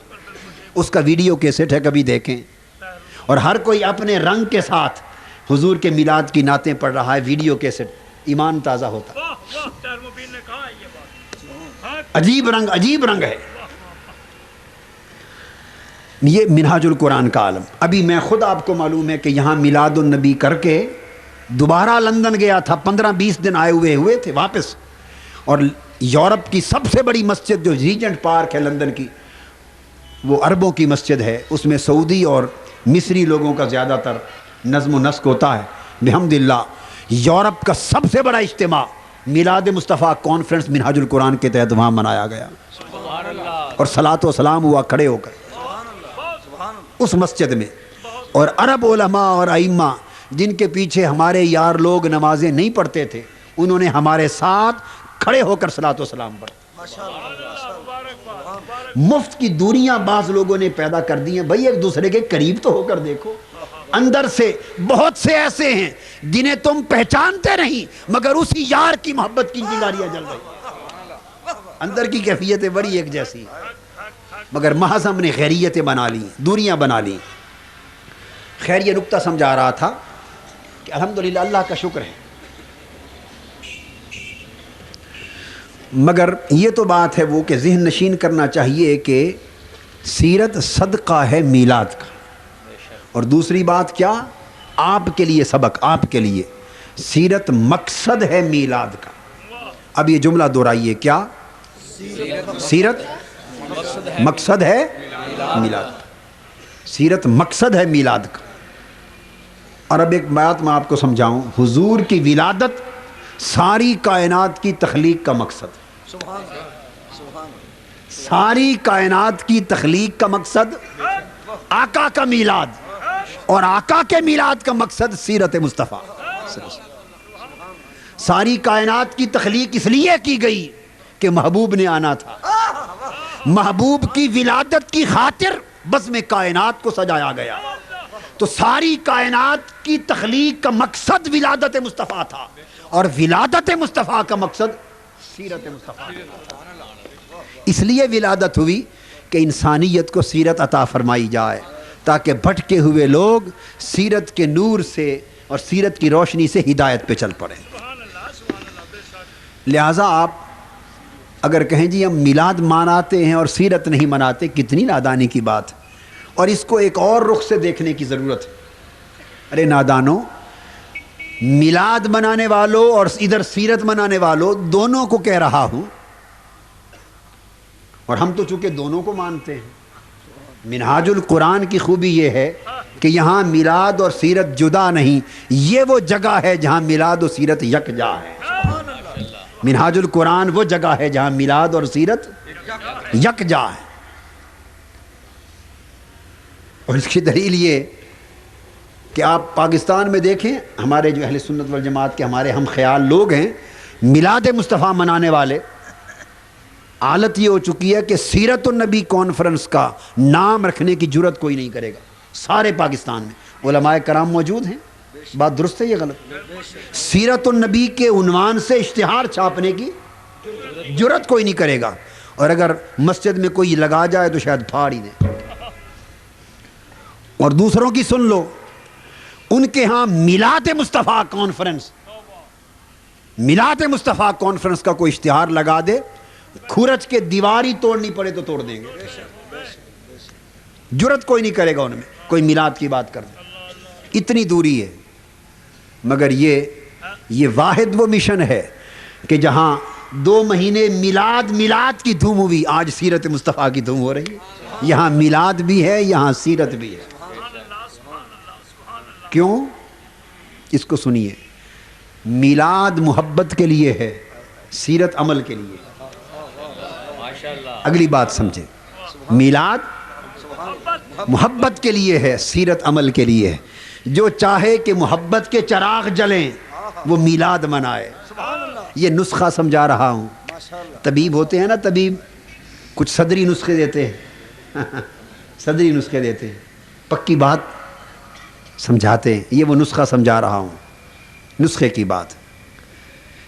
اس کا ویڈیو کیسٹ ہے، کبھی دیکھیں۔ اور ہر کوئی اپنے رنگ کے ساتھ حضور کے میلاد کی نعتیں پڑھ رہا ہے، ویڈیو کیسٹ، ایمان تازہ ہوتا ہے۔ واہ واہ، طاہر مبین نے کہا ہے یہ بات۔ عجیب رنگ ہے یہ منہاج القرآن کا عالم۔ ابھی میں خود آپ کو معلوم ہے کہ یہاں میلاد النبی کر کے دوبارہ لندن گیا تھا، 15-20 دن آئے ہوئے تھے واپس، اور یورپ کی سب سے بڑی مسجد جو ریجنٹ پارک ہے لندن کی، وہ عربوں کی مسجد ہے، اس میں سعودی اور مصری لوگوں کا زیادہ تر نظم و نسق ہوتا ہے۔ بحمداللہ یورپ کا سب سے بڑا اجتماع میلاد مصطفیٰ کانفرنس منہاج القرآن کے تحت وہاں منایا گیا، اور صلاۃ و سلام ہوا کھڑے ہو کر اس مسجد میں۔ اور عرب علماء اور ائمہ جن کے پیچھے ہمارے یار لوگ نمازیں نہیں پڑھتے تھے، انہوں نے ہمارے ساتھ کھڑے ہو کر صلاۃ و سلام پڑھا۔ مفت کی دوریاں بعض لوگوں نے پیدا کر دی ہیں، بھائی ایک دوسرے کے قریب تو ہو کر دیکھو۔ اندر سے بہت سے ایسے ہیں جنہیں تم پہچانتے نہیں، مگر اسی یار کی محبت کی چنگاریاں جل رہی، اندر کی کیفیتیں بڑی ایک جیسی، مگر محض ہم نے خیریتیں بنا لی، دوریاں بنا لی۔ خیر یہ نقطہ سمجھا رہا تھا کہ الحمدللہ اللہ کا شکر ہے، مگر یہ تو بات ہے وہ کہ ذہن نشین کرنا چاہیے کہ سیرت صدقہ ہے میلاد کا، اور دوسری بات کیا، آپ کے لیے سبق، آپ کے لیے سیرت مقصد ہے میلاد کا۔ اب یہ جملہ دہرائیے، کیا؟ سیرت مقصد ہے میلاد کا، سیرت مقصد ہے میلاد کا۔ اور اب ایک بات میں آپ کو سمجھاؤں، حضور کی ولادت ساری کائنات کی تخلیق کا مقصد، ساری کائنات کی تخلیق کا مقصد آقا کا میلاد، اور آقا کے میلاد کا مقصد سیرت مصطفیٰ۔ ساری کائنات کی تخلیق اس لیے کی گئی کہ محبوب نے آنا تھا، محبوب کی ولادت کی خاطر بس میں کائنات کو سجایا گیا، تو ساری کائنات کی تخلیق کا مقصد ولادت مصطفیٰ تھا، اور ولادت مصطفیٰ کا مقصد سیرت مصطفیٰ۔ اس لیے ولادت ہوئی کہ انسانیت کو سیرت عطا فرمائی جائے، تاکہ بھٹکے ہوئے لوگ سیرت کے نور سے اور سیرت کی روشنی سے ہدایت پہ چل پڑیں۔ لہٰذا آپ اگر کہیں جی ہم میلاد مناتے ہیں اور سیرت نہیں مناتے، کتنی نادانی کی بات ہے، اور اس کو ایک اور رخ سے دیکھنے کی ضرورت ہے۔ ارے نادانو، میلاد منانے والوں اور ادھر سیرت منانے والوں دونوں کو کہہ رہا ہوں، اور ہم تو چونکہ دونوں کو مانتے ہیں۔ منہاج القرآن کی خوبی یہ ہے کہ یہاں میلاد اور سیرت جدا نہیں، یہ وہ جگہ ہے جہاں میلاد و سیرت یکجا ہے۔ منہاج القرآن وہ جگہ ہے جہاں میلاد اور سیرت یکجا ہے، اور اس کی دلیل یہ کہ آپ پاکستان میں دیکھیں، ہمارے جو اہل سنت والجماعت کے ہمارے ہم خیال لوگ ہیں، میلاد مصطفیٰ منانے والے، حالت یہ ہو چکی ہے کہ سیرت النبی کانفرنس کا نام رکھنے کی جرت کوئی نہیں کرے گا۔ سارے پاکستان میں علماء کرام موجود ہیں، بات درست ہے یہ غلط؟ سیرت النبی کے عنوان سے اشتہار چھاپنے کی جرت کوئی نہیں کرے گا، اور اگر مسجد میں کوئی لگا جائے تو شاید پھاڑ ہی دیں۔ اور دوسروں کی سن لو، ان کے ہاں میلاد مصطفیٰ کانفرنس، میلاد مصطفیٰ کانفرنس کا کوئی اشتہار لگا دے، کھورچ کے دیواری توڑنی پڑے تو توڑ دیں گے، جرت کوئی نہیں کرے گا ان میں کوئی میلاد کی بات کر دے، اتنی دوری ہے۔ مگر یہ واحد وہ مشن ہے کہ جہاں 2 مہینے میلاد کی دھوم ہوئی، آج سیرت مصطفیٰ کی دھوم ہو رہی ہے۔ یہاں میلاد بھی ہے، یہاں سیرت بھی ہے۔ کیوں؟ اس کو سنیے، میلاد محبت کے لیے ہے، سیرت عمل کے لیے۔ اگلی بات سمجھیں، میلاد محبت کے لیے ہے، سیرت عمل کے لیے ہے۔ جو چاہے کہ محبت کے چراغ جلیں وہ میلاد منائے۔ یہ نسخہ سمجھا رہا ہوں۔ طبیب ہوتے ہیں نا، طبیب کچھ صدری نسخے دیتے ہیں صدری نسخے دیتے ہیں، پکی بات سمجھاتے ہیں، یہ وہ نسخہ سمجھا رہا ہوں، نسخے کی بات۔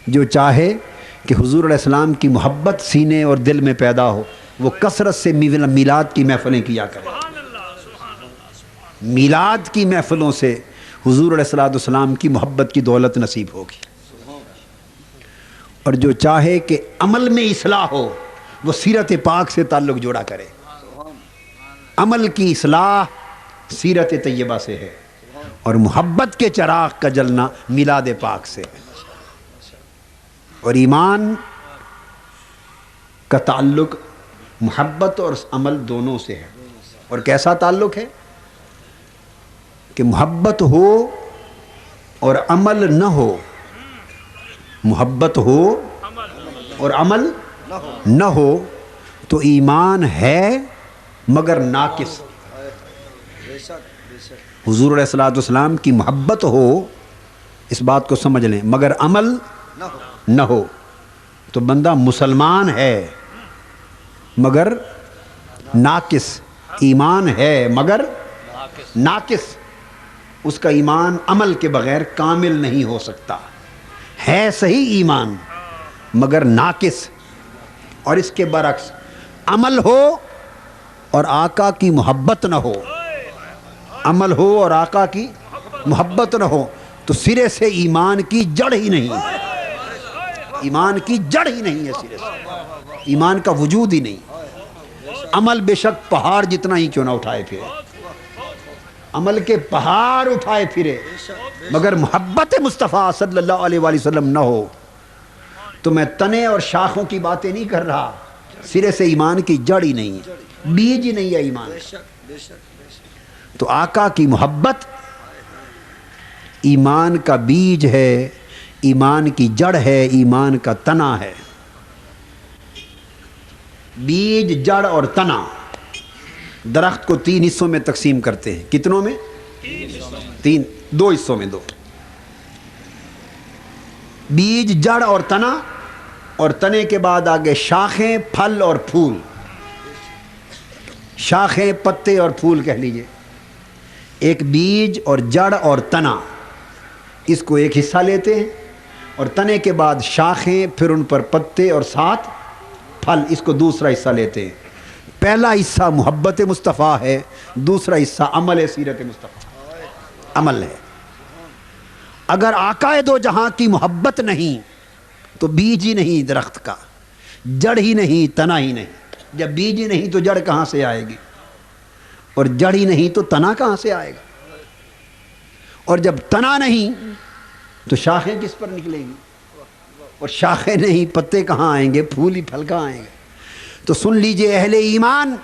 جو چاہے کہ حضور علیہ السلام کی محبت سینے اور دل میں پیدا ہو، وہ کثرت سے میلاد کی محفلیں کیا کرے۔ میلاد کی محفلوں سے حضور علیہ السلام کی محبت کی دولت نصیب ہوگی. اور جو چاہے کہ عمل میں اصلاح ہو وہ سیرت پاک سے تعلق جوڑا کرے. عمل کی اصلاح سیرت طیبہ سے ہے اور محبت کے چراغ کا جلنا میلاد پاک سے ہے. اور ایمان کا تعلق محبت اور عمل دونوں سے ہے. اور کیسا تعلق ہے کہ محبت ہو اور عمل نہ ہو، محبت ہو اور عمل نہ ہو تو ایمان ہے مگر ناقص. حضور علیہ السلام کی محبت ہو، اس بات کو سمجھ لیں، مگر عمل نہ ہو تو بندہ مسلمان ہے مگر ناقص، ایمان ہے مگر ناقص. اس کا ایمان عمل کے بغیر کامل نہیں ہو سکتا. ہے صحیح ایمان مگر ناقص. اور اس کے برعکس عمل ہو اور آقا کی محبت نہ ہو، عمل ہو اور آقا کی محبت نہ ہو تو سرے سے ایمان کی جڑ ہی نہیں ہے. ایمان کی جڑ ہی نہیں ہے، سرے سے ایمان کا وجود ہی نہیں. عمل بے شک پہاڑ جتنا ہی کیوں نہ اٹھائے پھرے، عمل کے پہاڑ اٹھائے پھرے، مگر محبت مصطفیٰ صلی اللہ علیہ وآلہ وسلم نہ ہو تو میں تنے اور شاخوں کی باتیں نہیں کر رہا، سرے سے ایمان کی جڑ ہی نہیں ہے، بیج ہی نہیں ہے ایمان. تو آقا کی محبت ایمان کا بیج ہے، ایمان کی جڑ ہے، ایمان کا تنا ہے. بیج، جڑ اور تنا درخت کو 3 حصوں میں تقسیم کرتے ہیں. کتنوں میں؟ 2 حصوں میں. 2 بیج، جڑ اور تنا، اور تنے کے بعد آگے شاخیں، پھل اور پھول. شاخیں، پتے اور پھول کہہ لیجئے. ایک بیج اور جڑ اور تنا، اس کو ایک حصہ لیتے ہیں، اور تنے کے بعد شاخیں، پھر ان پر پتے اور ساتھ پھل، اس کو دوسرا حصہ لیتے ہیں. پہلا حصہ محبت مصطفیٰ ہے، دوسرا حصہ عمل سیرت مصطفیٰ، عمل ہے. اگر آقا دو جہاں کی محبت نہیں تو بیج ہی نہیں درخت کا، جڑ ہی نہیں، تنا ہی نہیں. جب بیج ہی نہیں تو جڑ کہاں سے آئے گی، اور جڑ ہی نہیں تو تنا کہاں سے آئے گا، اور جب تنا نہیں تو شاخیں کس پر نکلیں گی، اور شاخیں نہیں پتے کہاں آئیں گے، پھول ہی پھل کہاں آئیں گے. تو سن لیجئے اہل ایمان،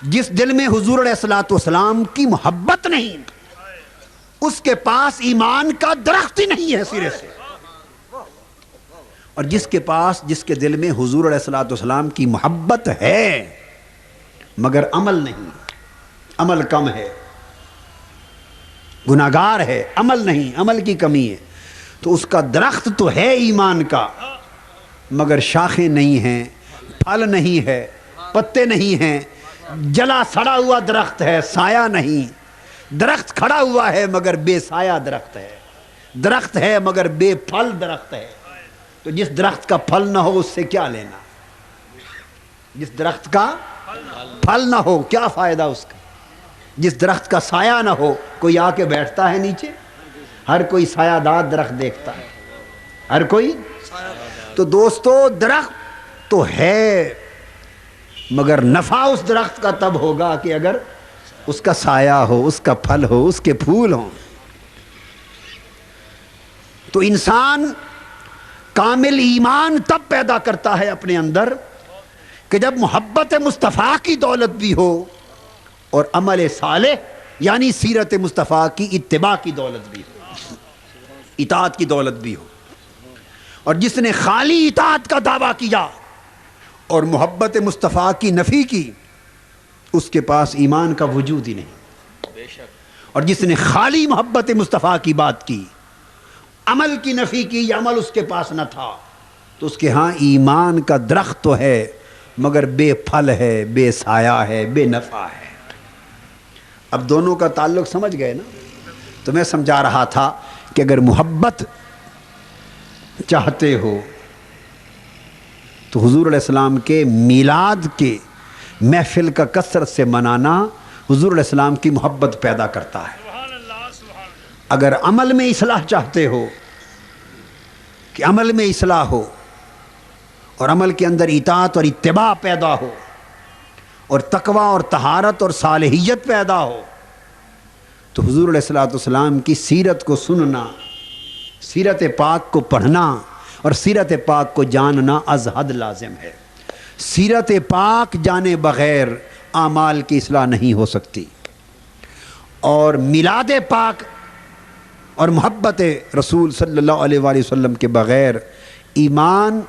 جس دل میں حضور علیہ السلام کی محبت نہیں اس کے پاس ایمان کا درخت ہی نہیں ہے سرے سے. اور جس کے دل میں حضور علیہ السلام کی محبت ہے مگر عمل نہیں، عمل کم ہے، گناہگار ہے، عمل نہیں، عمل کی کمی ہے، تو اس کا درخت تو ہے ایمان کا مگر شاخیں نہیں ہیں، پھل نہیں ہے، پتے نہیں ہیں، جلا سڑا ہوا درخت ہے، سایہ نہیں. درخت کھڑا ہوا ہے مگر بے سایہ درخت ہے، درخت ہے مگر بے پھل درخت ہے. تو جس درخت کا پھل نہ ہو اس سے کیا لینا، جس درخت کا پھل نہ ہو کیا فائدہ اس کا. جس درخت کا سایہ نہ ہو، کوئی آ کے بیٹھتا ہے نیچے؟ ہر کوئی سایہ دار درخت دیکھتا ہے، ہر کوئی. تو دوستو درخت تو ہے مگر نفع اس درخت کا تب ہوگا کہ اگر اس کا سایہ ہو، اس کا پھل ہو، اس کے پھول ہوں. تو انسان کامل ایمان تب پیدا کرتا ہے اپنے اندر کہ جب محبت مصطفیٰ کی دولت بھی ہو اور عمل صالح یعنی سیرت مصطفیٰ کی اتباع کی دولت بھی ہو، اطاعت کی دولت بھی ہو. اور جس نے خالی اطاعت کا دعویٰ کیا اور محبت مصطفیٰ کی نفی کی اس کے پاس ایمان کا وجود ہی نہیں. اور جس نے خالی محبت مصطفیٰ کی بات کی، عمل کی نفی کی، یا عمل اس کے پاس نہ تھا، تو اس کے ہاں ایمان کا درخت تو ہے مگر بے پھل ہے، بے سایہ ہے، بے نفع ہے. اب دونوں کا تعلق سمجھ گئے نا؟ تو میں سمجھا رہا تھا کہ اگر محبت چاہتے ہو تو حضور علیہ السلام کے میلاد کے محفل کا کثرت سے منانا حضور علیہ السلام کی محبت پیدا کرتا ہے. اگر عمل میں اصلاح چاہتے ہو کہ عمل میں اصلاح ہو اور عمل کے اندر اطاعت اور اتباع پیدا ہو اور تقوی اور طہارت اور صالحیت پیدا ہو، تو حضور علیہ الصلوۃ والسلام کی سیرت کو سننا، سیرت پاک کو پڑھنا اور سیرت پاک کو جاننا از حد لازم ہے۔ سیرت پاک جانے بغیر اعمال کی اصلاح نہیں ہو سکتی، اور میلاد پاک اور محبت رسول صلی اللہ علیہ وآلہ وسلم کے بغیر ایمان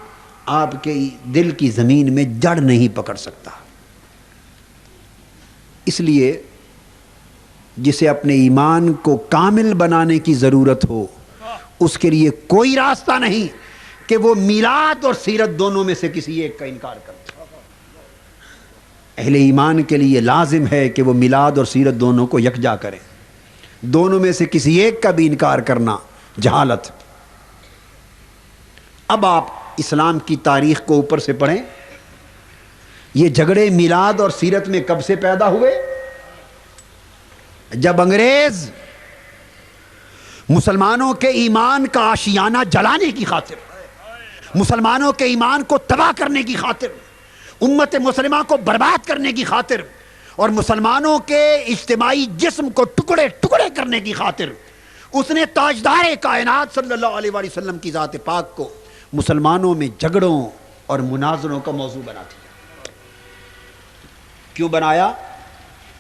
آپ کے دل کی زمین میں جڑ نہیں پکڑ سکتا۔ اس لیے جسے اپنے ایمان کو کامل بنانے کی ضرورت ہو، اس کے لیے کوئی راستہ نہیں کہ وہ میلاد اور سیرت دونوں میں سے کسی ایک کا انکار کرے۔ اہل ایمان کے لیے لازم ہے کہ وہ میلاد اور سیرت دونوں کو یکجا کریں، دونوں میں سے کسی ایک کا بھی انکار کرنا جہالت۔ اب آپ اسلام کی تاریخ کو اوپر سے پڑھیں، یہ جھگڑے میلاد اور سیرت میں کب سے پیدا ہوئے؟ جب انگریز مسلمانوں کے ایمان کا آشیانہ جلانے کی خاطر، مسلمانوں کے ایمان کو تباہ کرنے کی خاطر، امت مسلمہ کو برباد کرنے کی خاطر اور مسلمانوں کے اجتماعی جسم کو ٹکڑے ٹکڑے کرنے کی خاطر، اس نے تاجدار کائنات صلی اللہ علیہ وآلہ وسلم کی ذات پاک کو مسلمانوں میں جھگڑوں اور مناظروں کا موضوع بنا دیا۔ کیوں بنایا؟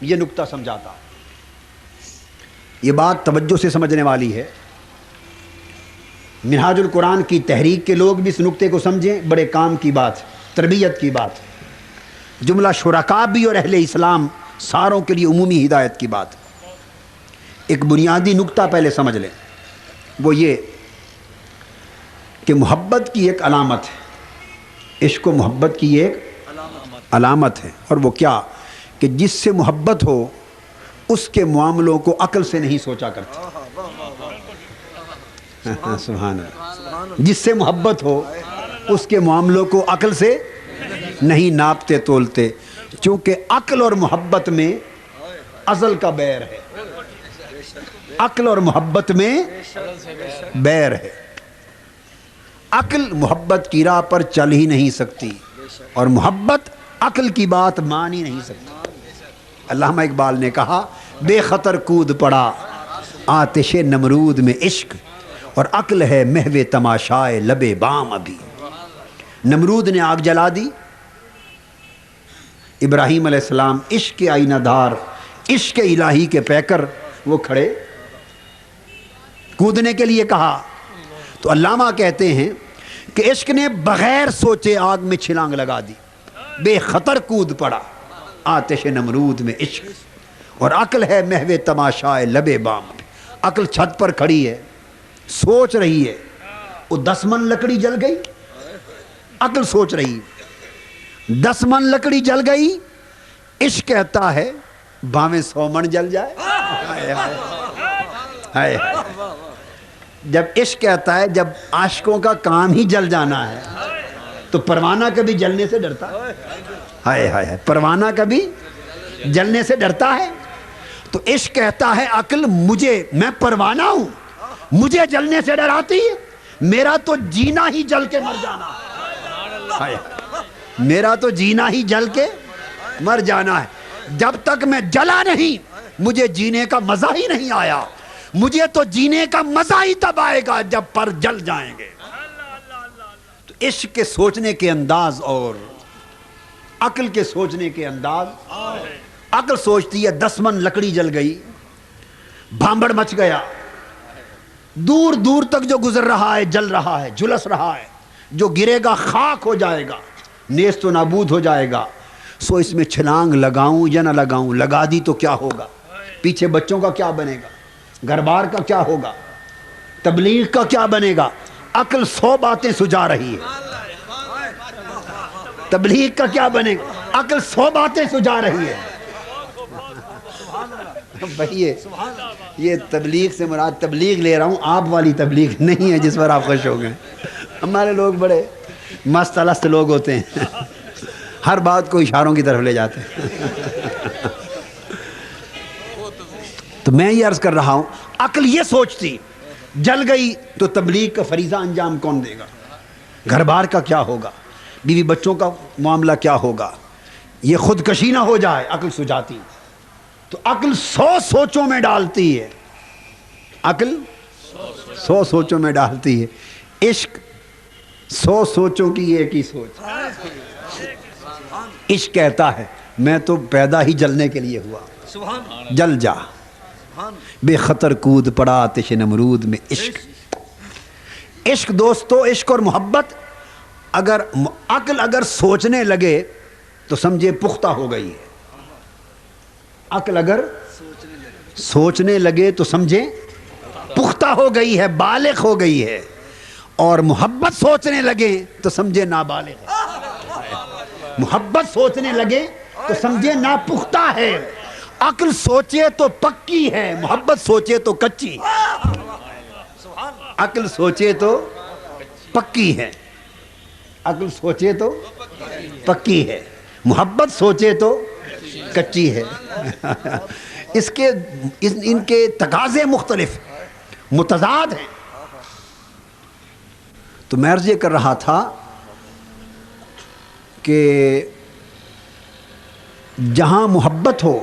یہ نکتہ سمجھاتا۔ یہ بات توجہ سے سمجھنے والی ہے۔ منہاج القرآن کی تحریک کے لوگ بھی اس نکتے کو سمجھیں، بڑے کام کی بات، تربیت کی بات، جملہ شرکاء بھی اور اہل اسلام ساروں کے لیے عمومی ہدایت کی بات۔ ایک بنیادی نکتہ پہلے سمجھ لیں، وہ یہ کہ محبت کی ایک علامت ہے، عشق و محبت کی ایک علامت ہے، اور وہ کیا کہ جس سے محبت ہو اس کے معاملوں کو عقل سے نہیں سوچا کرتے۔ سبحان اللہ۔ جس سے محبت ہو اس کے معاملوں کو عقل سے نہیں ناپتے تولتے، چونکہ عقل اور محبت میں ازل کا بیر ہے، عقل اور محبت میں بیر ہے۔ عقل محبت کی راہ پر چل ہی نہیں سکتی اور محبت عقل کی بات مان ہی نہیں سکتی۔ علامہ اقبال نے کہا، بے خطر کود پڑا آتش نمرود میں عشق، اور عقل ہے محو تماشائے لب بام ابھی۔ نمرود نے آگ جلا دی، ابراہیم علیہ السلام عشق کے آئینہ دار، عشق الہی کے پیکر، وہ کھڑے، کودنے کے لیے کہا۔ تو علامہ کہتے ہیں کہ عشق نے بغیر سوچے آگ میں چھلانگ لگا دی، بے خطر کود پڑا آتش نمرود میں عشق، اور عقل ہے محو تماشائے لب بام۔ عقل چھت پر کھڑی ہے، سوچ رہی ہے، وہ 10 من لکڑی جل گئی، عقل سوچ رہی ہے 10 من لکڑی جل گئی، عشق کہتا ہے بھاویں 100 من جل جائے۔ ہائے جب عشق کہتا ہے جب عاشقوں کا کام ہی جل جانا ہے تو پروانہ کبھی جلنے سے ڈرتا ہے؟ ہائے ہائے، پروانہ کبھی جلنے سے ڈرتا ہے؟ تو عشق کہتا ہے عقل مجھے، میں پروانہ ہوں، مجھے جلنے سے ڈراتی ہے، میرا تو جینا ہی جل کے مر جانا ہے، میرا تو جینا ہی جل کے مر جانا ہے، جب تک میں جلا نہیں مجھے جینے کا مزہ ہی نہیں آیا، مجھے تو جینے کا مزہ ہی تب آئے گا جب پر جل جائیں گے۔ تو عشق کے سوچنے کے انداز اور عقل کے سوچنے کے انداز، عقل سوچتی ہے 10 من لکڑی جل گئی، بھامبڑ مچ گیا، دور دور تک جو گزر رہا ہے جل رہا ہے، جھلس رہا ہے، جو گرے گا خاک ہو جائے گا، نیست و نابود ہو جائے گا، سو اس میں چھلانگ لگاؤں یا نہ لگاؤں، لگا دی تو کیا ہوگا، پیچھے بچوں کا کیا بنے گا، گھر بار کا کیا ہوگا، تبلیغ کا کیا بنے گا۔ عقل 100 باتیں سجا رہی ہے، تبلیغ کا کیا بنے گا، عقل 100 باتیں سجا رہی ہے۔ بھائی یہ تبلیغ سے مراد تبلیغ لے رہا ہوں، آپ والی تبلیغ نہیں ہے جس پر آپ خوش ہو گئے۔ ہمارے لوگ بڑے مست الست لوگ ہوتے ہیں، ہر بات کو اشاروں کی طرف لے جاتے ہیں۔ تو میں یہ عرض کر رہا ہوں، عقل یہ سوچتی جل گئی تو تبلیغ کا فریضہ انجام کون دے گا، گھر بار کا کیا ہوگا، بیوی بچوں کا معاملہ کیا ہوگا، یہ خودکشی نہ ہو جائے، عقل سجاتی. تو عقل 100 سوچوں میں ڈالتی ہے، عقل 100 سوچوں میں ڈالتی ہے. عشق 100 سوچوں کی ایک ہی سوچ. عشق کہتا ہے میں تو پیدا ہی جلنے کے لیے ہوا، جل جا بے خطر کود پڑا آتش نمرود میں. عشق دوستو، عشق اور محبت اگر عقل اگر سوچنے لگے تو سمجھے پختہ ہو گئی ہے. عقل اگر سوچنے لگے تو سمجھے پختہ ہو گئی ہے، بالغ ہو گئی ہے. اور محبت سوچنے لگے تو سمجھے نابالغ ہے. محبت سوچنے لگے تو سمجھے ناپختہ ہے. عقل سوچے تو پکی ہے، محبت سوچے تو کچی. عقل سوچے تو پکی ہے، عقل سوچے تو پکی ہے، محبت سوچے تو کچی ہے. ان کے تقاضے مختلف متضاد ہیں. تو میں عرض یہ کر رہا تھا کہ جہاں محبت ہو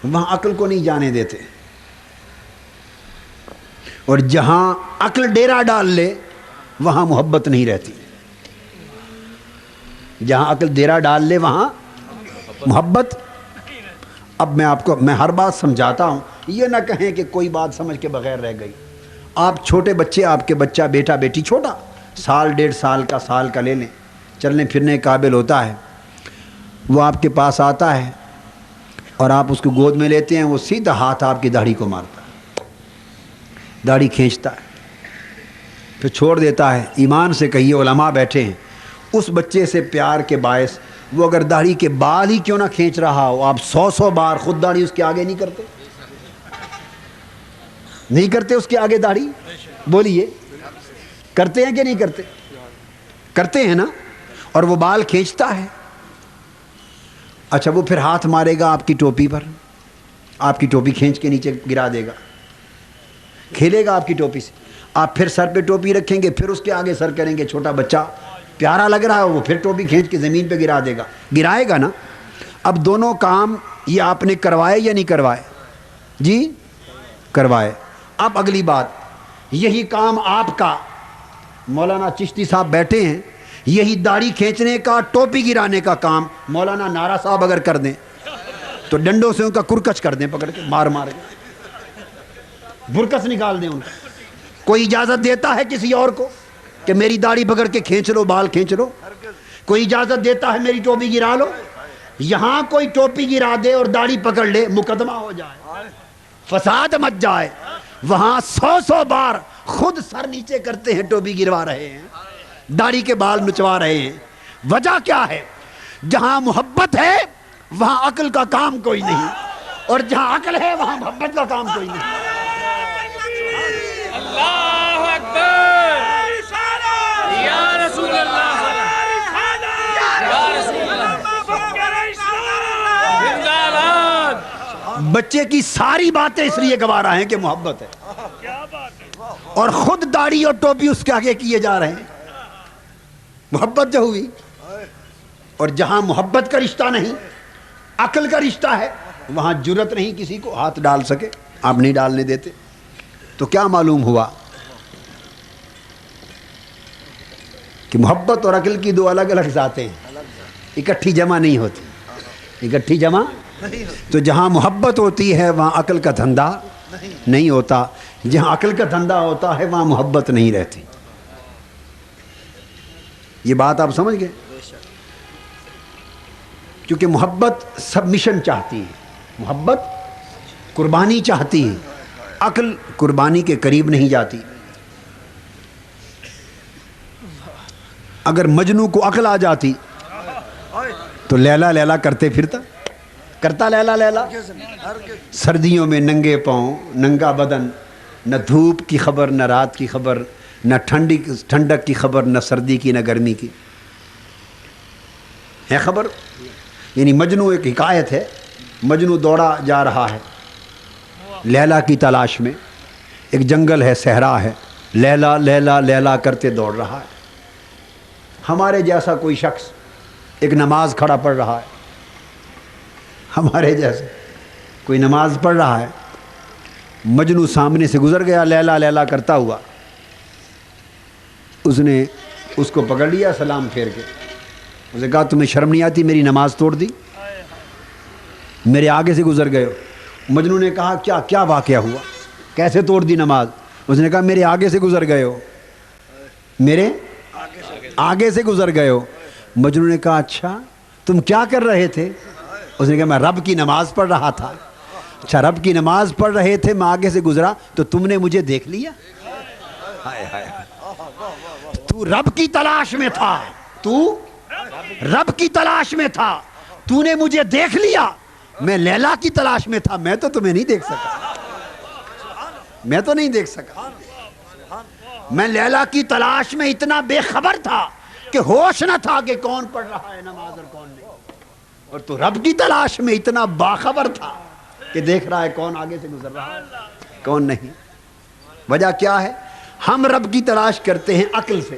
وہاں عقل کو نہیں جانے دیتے، اور جہاں عقل ڈیرا ڈال لے وہاں محبت نہیں رہتی. جہاں عقل ڈیرا ڈال لے وہاں محبت. اب میں ہر بات سمجھاتا ہوں، یہ نہ کہیں کہ کوئی بات سمجھ کے بغیر رہ گئی. آپ چھوٹے بچے، آپ کے بچہ بیٹا بیٹی چھوٹا، 1.5 سال کا لے لیں، چلنے پھرنے قابل ہوتا ہے، وہ آپ کے پاس آتا ہے اور آپ اس کو گود میں لیتے ہیں، وہ سیدھا ہاتھ آپ کی داڑھی کو مارتا ہے، داڑھی کھینچتا ہے، پھر چھوڑ دیتا ہے. ایمان سے کہیے، علماء بیٹھے ہیں، اس بچے سے پیار کے باعث وہ اگر داڑھی کے بال ہی کیوں نہ کھینچ رہا ہو، آپ 100 بار خود داڑھی اس کے آگے نہیں کرتے؟ نہیں کرتے اس کے آگے داڑھی؟ بولیے، کرتے ہیں کہ نہیں کرتے؟ کرتے ہیں نا. اور وہ بال کھینچتا ہے. اچھا، وہ پھر ہاتھ مارے گا آپ کی ٹوپی پر، آپ کی ٹوپی کھینچ کے نیچے گرا دے گا، کھیلے گا آپ کی ٹوپی سے. آپ پھر سر پہ ٹوپی رکھیں گے، پھر اس کے آگے سر کریں گے. چھوٹا بچہ پیارا لگ رہا ہے، وہ پھر ٹوپی کھینچ کے زمین پہ گرا دے گا، گرائے گا نا. اب دونوں کام یہ آپ نے کروائے یا نہیں کروائے؟ جی کروائے. اب اگلی بات، یہی کام آپ کا، مولانا چشتی صاحب بیٹھے ہیں، یہی داڑھی کھینچنے کا، ٹوپی گرانے کا کام مولانا نارا صاحب اگر کر دیں تو ڈنڈوں سے ان کا کرکچ کر دیں، پکڑ کے مار مار کے برکس نکال دیں ان کا. کوئی اجازت دیتا ہے کسی اور کو کہ میری داڑھی پکڑ کے کھینچ لو، بال کھینچ لو؟ کوئی اجازت دیتا ہے میری ٹوپی گرا لو؟ یہاں کوئی ٹوپی گرا دے اور داڑھی پکڑ لے، مقدمہ ہو جائے، فساد مچ جائے. وہاں 100 بار خود سر نیچے کرتے ہیں، ٹوپی گروا رہے ہیں، داڑھی کے بال نچوا رہے ہیں. وجہ کیا ہے؟ جہاں محبت ہے وہاں عقل کا کام کوئی نہیں، اور جہاں عقل ہے وہاں محبت کا کام کوئی نہیں. اللہ اکبر، یا رسول اللہ، یا رسول اللہ، زندہ باد. بچے کی ساری باتیں اس لیے گوارا ہیں کہ محبت ہے، اور خود داڑھی اور ٹوپی اس کے آگے کیے جا رہے ہیں. محبت جو ہوئی، اور جہاں محبت کا رشتہ نہیں، عقل کا رشتہ ہے، وہاں جرت نہیں کسی کو ہاتھ ڈال سکے. آپ نہیں ڈالنے دیتے. تو کیا معلوم ہوا کہ محبت اور عقل کی 2 الگ الگ ذاتیں ہیں، اکٹھی جمع نہیں ہوتی، اکٹھی جمع. تو جہاں محبت ہوتی ہے وہاں عقل کا دھندا نہیں ہوتا، جہاں عقل کا دھندا ہوتا ہے وہاں محبت نہیں رہتی. یہ بات آپ سمجھ گئے؟ کیونکہ محبت سبمیشن چاہتی ہے، محبت قربانی چاہتی ہے، عقل قربانی کے قریب نہیں جاتی. اگر مجنو کو عقل آ جاتی تو لیلا لیلا کرتا لیلا لیلا. سردیوں میں ننگے پاؤں، ننگا بدن، نہ دھوپ کی خبر نہ رات کی خبر، نہ ٹھنڈک کی خبر، نہ سردی کی نہ گرمی کی. ہے خبر؟ یعنی مجنو ایک حکایت ہے. مجنو دوڑا جا رہا ہے لیلا کی تلاش میں. ایک جنگل ہے, صحرا ہے, لیلا لیلا لیلا کرتے دوڑ رہا ہے. ہمارے جیسا کوئی شخص ایک نماز کھڑا پڑھ رہا ہے, ہمارے جیسے کوئی نماز پڑھ رہا ہے. مجنو سامنے سے گزر گیا لیلا لیلا کرتا ہوا. اس نے اس کو پکڑ لیا سلام پھیر کے. اس نے کہا تمہیں شرم نہیں آتی, میری نماز توڑ دی, میرے آگے سے گزر گئے ہو. مجنو نے کہا کیا واقعہ ہوا, کیسے توڑ دی نماز؟ اس نے کہا میرے آگے سے گزر گئے ہو, میرے آگے سے گزر گئے ہو. مجنو نے کہا اچھا تم کیا کر رہے تھے؟ اس نے کہا میں رب کی نماز پڑھ رہا تھا. اچھا رب کی نماز پڑھ رہے تھے, میں آگے سے گزرا تو تم نے مجھے دیکھ لیا؟ ہائے ہائے, تو رب کی تلاش میں تھا, تو رب کی تلاش میں تھا, تو نے مجھے دیکھ لیا. میں لیلا کی تلاش میں تھا, میں تو تمہیں نہیں دیکھ سکا, میں تو نہیں دیکھ سکا. میں لیلا کی تلاش میں اتنا بے خبر تھا کہ ہوش نہ تھا کہ کون پڑھ رہا ہے نماز اور کون نہیں. اور تو رب کی تلاش میں اتنا باخبر تھا کہ دیکھ رہا ہے کون آگے سے گزر رہا ہے کون نہیں. وجہ کیا ہے؟ ہم رب کی تلاش کرتے ہیں عقل سے,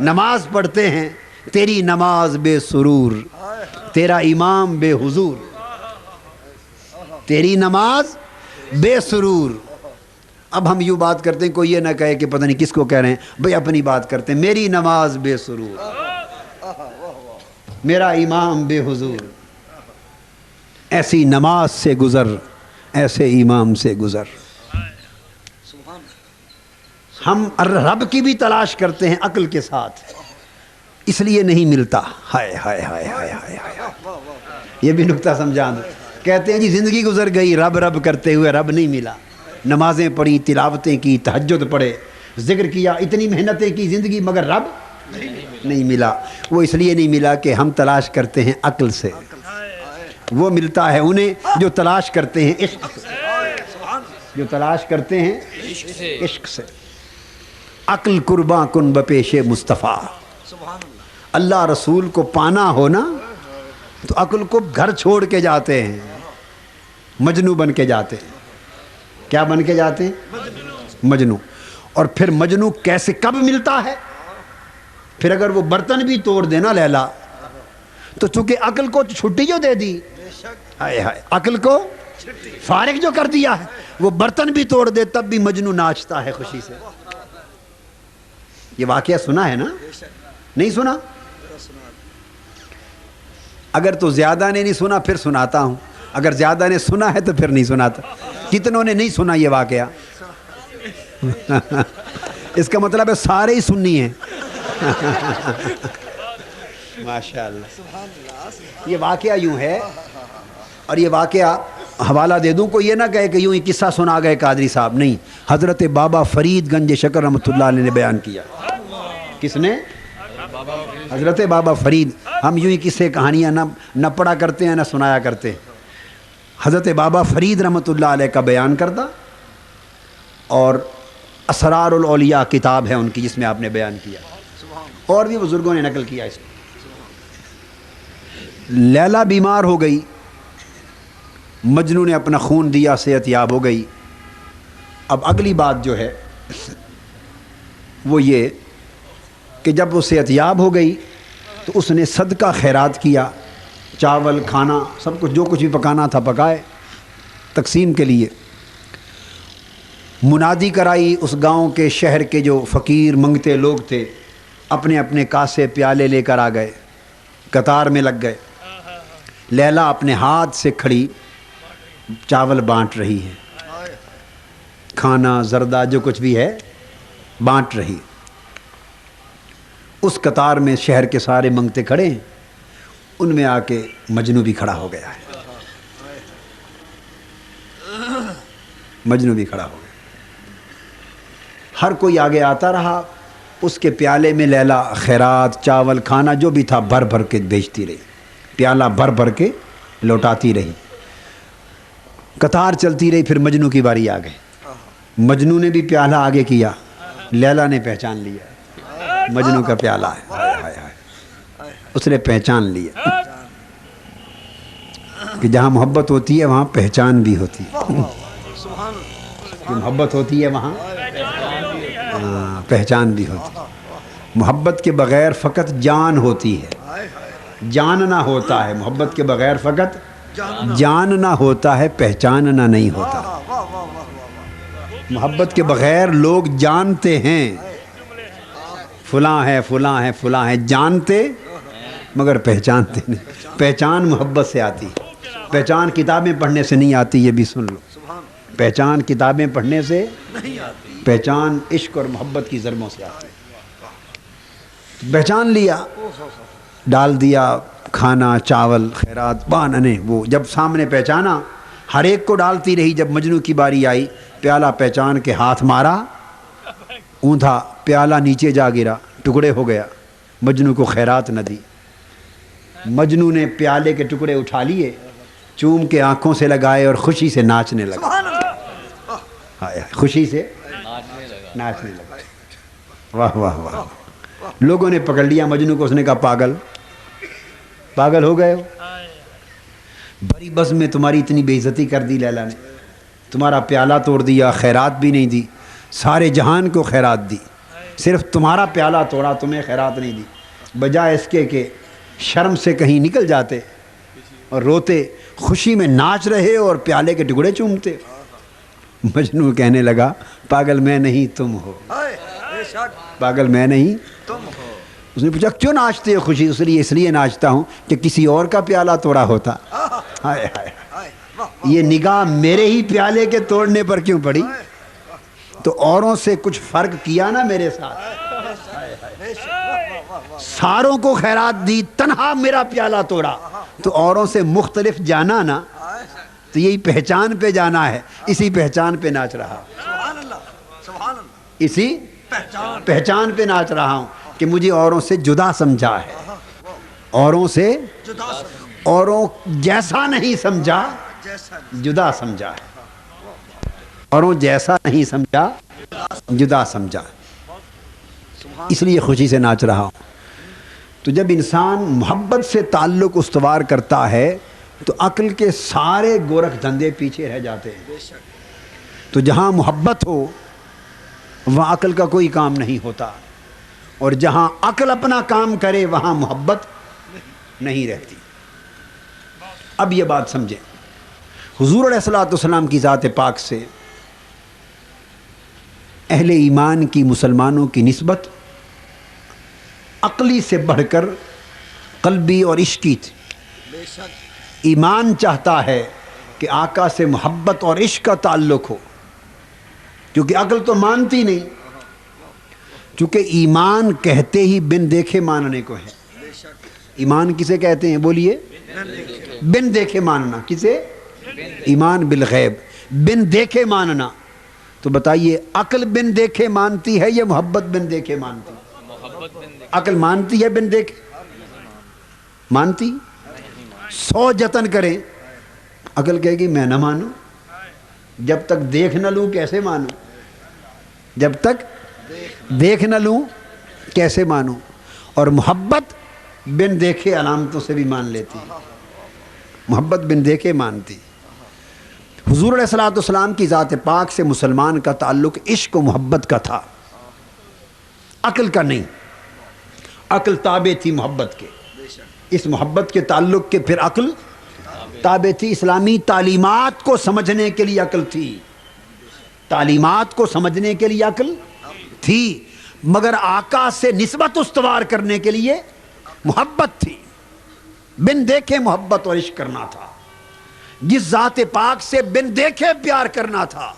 نماز پڑھتے ہیں, تیری نماز بے سرور, تیرا امام بے حضور, تیری نماز بے سرور. اب ہم یوں بات کرتے ہیں, کوئی یہ نہ کہے کہ پتہ نہیں کس کو کہہ رہے ہیں, بھئی اپنی بات کرتے ہیں. میری نماز بے سرور, میرا امام بے حضور. ایسی نماز سے گزر, ایسے امام سے گزر. ہم رب کی بھی تلاش کرتے ہیں عقل کے ساتھ, اس لیے نہیں ملتا. ہائے ہائے ہائے ہائے ہائے ہائے, یہ بھی نکتہ سمجھا دو. کہتے ہیں جی زندگی گزر گئی رب رب کرتے ہوئے, رب نہیں ملا. نمازیں پڑھی, تلاوتیں کی, تہجد پڑھے, ذکر کیا, اتنی محنتیں کی زندگی, مگر رب نہیں ملا. وہ اس لیے نہیں ملا کہ ہم تلاش کرتے ہیں عقل سے. وہ ملتا ہے انہیں جو تلاش کرتے ہیں عشق سے, جو تلاش کرتے ہیں عشق سے. عقل قرباں کن بپیش مصطفیٰ. اللہ رسول کو پانا ہونا تو عقل کو گھر چھوڑ کے جاتے ہیں, مجنو بن کے جاتے ہیں. کیا بن کے جاتے ہیں؟ مجنو. اور پھر مجنو کیسے کب ملتا ہے؟ پھر اگر وہ برتن بھی توڑ دینا لیلا, تو چونکہ عقل کو چھٹی جو دے دی, ہائے ہائے, عقل کو فارغ جو کر دیا ہے, وہ برتن بھی توڑ دے تب بھی مجنو ناچتا ہے خوشی سے. یہ واقعہ سنا ہے نا؟ نہیں سنا؟ اگر تو زیادہ نے نہیں سنا پھر سناتا ہوں, اگر زیادہ نے سنا ہے تو پھر نہیں سناتا. کتنوں نے نہیں سنا یہ واقعہ؟ اس کا مطلب ہے سارے ہی سننی ہیں. ماشاءاللہ. یہ واقعہ یوں ہے, اور یہ واقعہ حوالہ دے دوں, کو یہ نہ کہے کہ یوں ہی قصہ سنا گئے قادری صاحب, نہیں. حضرت بابا فرید گنج شکر رحمۃ اللہ علیہ نے بیان کیا. کس نے؟ حضرت بابا فرید. ہم یوں ہی قصے کہانیاں نہ پڑھا کرتے ہیں نہ سنایا کرتے ہیں. حضرت بابا فرید رحمۃ اللہ علیہ کا بیان کردہ, اور اسرار الاولیاء کتاب ہے ان کی جس میں آپ نے بیان کیا, اور بھی بزرگوں نے نقل کیا اس کو. لیلا بیمار ہو گئی, مجنو نے اپنا خون دیا, صحت یاب ہو گئی. اب اگلی بات جو ہے وہ یہ کہ جب وہ صحت یاب ہو گئی تو اس نے صدقہ خیرات کیا, چاول کھانا سب کچھ جو کچھ بھی پکانا تھا پکائے تقسیم کے لیے. منادی کرائی, اس گاؤں کے شہر کے جو فقیر منگتے لوگ تھے اپنے اپنے کاسے پیالے لے کر آ گئے, قطار میں لگ گئے. لیلا اپنے ہاتھ سے کھڑی چاول بانٹ رہی ہے, کھانا زردہ جو کچھ بھی ہے بانٹ رہی. اس قطار میں شہر کے سارے منگتے کھڑے ہیں, ان میں آ کے مجنو بھی کھڑا ہو گیا ہے. مجنو بھی کھڑا ہو گیا. ہر کوئی آگے آتا رہا, اس کے پیالے میں لیلا خیرات چاول کھانا جو بھی تھا بھر بھر کے بیچتی رہی, پیالہ بھر بھر کے لوٹاتی رہی. قطار چلتی رہی, پھر مجنو کی باری آ گئی. مجنو نے بھی پیالہ آگے کیا, لیلا نے پہچان لیا مجنو کا پیالہ ہے, اس نے پہچان لیا. کہ جہاں محبت ہوتی ہے وہاں پہچان بھی ہوتی ہے. کہ محبت ہوتی ہے وہاں پہچان بھی ہوتی ہے. محبت کے بغیر فقط جان ہوتی ہے، جاننا ہوتا ہے. محبت کے بغیر فقط جاننا ہوتا ہے، پہچاننا نہیں ہوتا. محبت کے بغیر لوگ جانتے ہیں فلاں ہے فلاں ہے فلاں ہے، جانتے مگر پہچانتے نہیں. پہچان محبت سے آتی ہے. پہچان کتابیں پڑھنے سے نہیں آتی، یہ بھی سن لو. پہچان کتابیں پڑھنے سے پہچان عشق اور محبت کی ضربوں سے آتی ہے. پہچان لیا، ڈال دیا کھانا چاول خیرات باننے، وہ جب سامنے پہچانا ہر ایک کو ڈالتی رہی. جب مجنو کی باری آئی پیالہ پہچان کے ہاتھ مارا، اوندھا پیالہ نیچے جا گرا، ٹکڑے ہو گیا. مجنو کو خیرات نہ دی. مجنو نے پیالے کے ٹکڑے اٹھا لیے، چوم کے آنکھوں سے لگائے اور خوشی سے ناچنے لگا. خوشی سے ناچنے لگا. واہ واہ واہ. لوگوں نے پکڑ لیا مجنو کو. اس نے کہا پاگل پاگل ہو گئے ہو، بڑی بس میں تمہاری اتنی بے عزتی کر دی لیلا نے. تمہارا پیالہ توڑ دیا، خیرات بھی نہیں دی. سارے جہان کو خیرات دی، صرف تمہارا پیالہ توڑا، تمہیں خیرات نہیں دی. بجائے اس کے کہ شرم سے کہیں نکل جاتے اور روتے، خوشی میں ناچ رہے اور پیالے کے ٹکڑے چومتے. مجنو کہنے لگا پاگل میں نہیں تم ہو، پاگل میں نہیں تم ہو. اس نے پوچھا کیوں ناچتے ہو خوشی؟ اس لیے ناچتا ہوں کہ کسی اور کا پیالہ توڑا ہوتا. ہائے ہائے، یہ نگاہ میرے ہی پیالے کے توڑنے پر کیوں پڑی؟ تو اوروں سے کچھ فرق کیا نا میرے ساتھ. ساروں کو خیرات دی، تنہا میرا پیالہ توڑا. تو اوروں سے مختلف جانا نا، تو یہی پہچان پہ جانا ہے. اسی پہچان پہ ناچ رہا، اسی پہچان پہ ناچ رہا ہوں کہ مجھے اوروں سے جدا سمجھا ہے، اوروں سے اوروں جیسا نہیں سمجھا، جدا سمجھا ہے. اوروں جیسا نہیں سمجھا، جدا سمجھا. اس لیے خوشی سے ناچ رہا ہوں. تو جب انسان محبت سے تعلق استوار کرتا ہے تو عقل کے سارے گورکھ دھندے پیچھے رہ جاتے ہیں. تو جہاں محبت ہو وہاں عقل کا کوئی کام نہیں ہوتا، اور جہاں عقل اپنا کام کرے وہاں محبت نہیں رہتی. اب یہ بات سمجھیں، حضور علیہ الصلوۃ والسلام کی ذات پاک سے اہل ایمان کی، مسلمانوں کی نسبت عقلی سے بڑھ کر قلبی اور عشقی تھی. ایمان چاہتا ہے کہ آقا سے محبت اور عشق کا تعلق ہو، کیونکہ عقل تو مانتی نہیں. چونکہ ایمان کہتے ہی بن دیکھے ماننے کو ہے. ایمان کسے کہتے ہیں بولیے؟ بن دیکھے ماننا. کسے؟ ایمان بالغیب، بن دیکھے ماننا. تو بتائیے عقل بن دیکھے مانتی ہے یا محبت بن دیکھے مانتی؟ عقل مانتی ہے بن دیکھے؟ مانتی؟ 100 جتن کریں عقل کہے گی میں نہ مانوں. جب تک دیکھ نہ لوں کیسے مانوں؟ جب تک دیکھ نہ لوں کیسے مانوں؟ اور محبت بن دیکھے علامتوں سے بھی مان لیتی. محبت بن دیکھے مانتی. حضور علیہ الصلوۃ والسلام کی ذات پاک سے مسلمان کا تعلق عشق و محبت کا تھا، عقل کا نہیں. عقل تابع تھی محبت کے. اس محبت کے تعلق کے پھر عقل تابع تھی. اسلامی تعلیمات کو سمجھنے کے لیے عقل تھی، تعلیمات کو سمجھنے کے لیے عقل تھی، مگر آقا سے نسبت استوار کرنے کے لیے محبت تھی. بن دیکھے محبت اور عشق کرنا تھا. جس ذات پاک سے بن دیکھے پیار کرنا تھا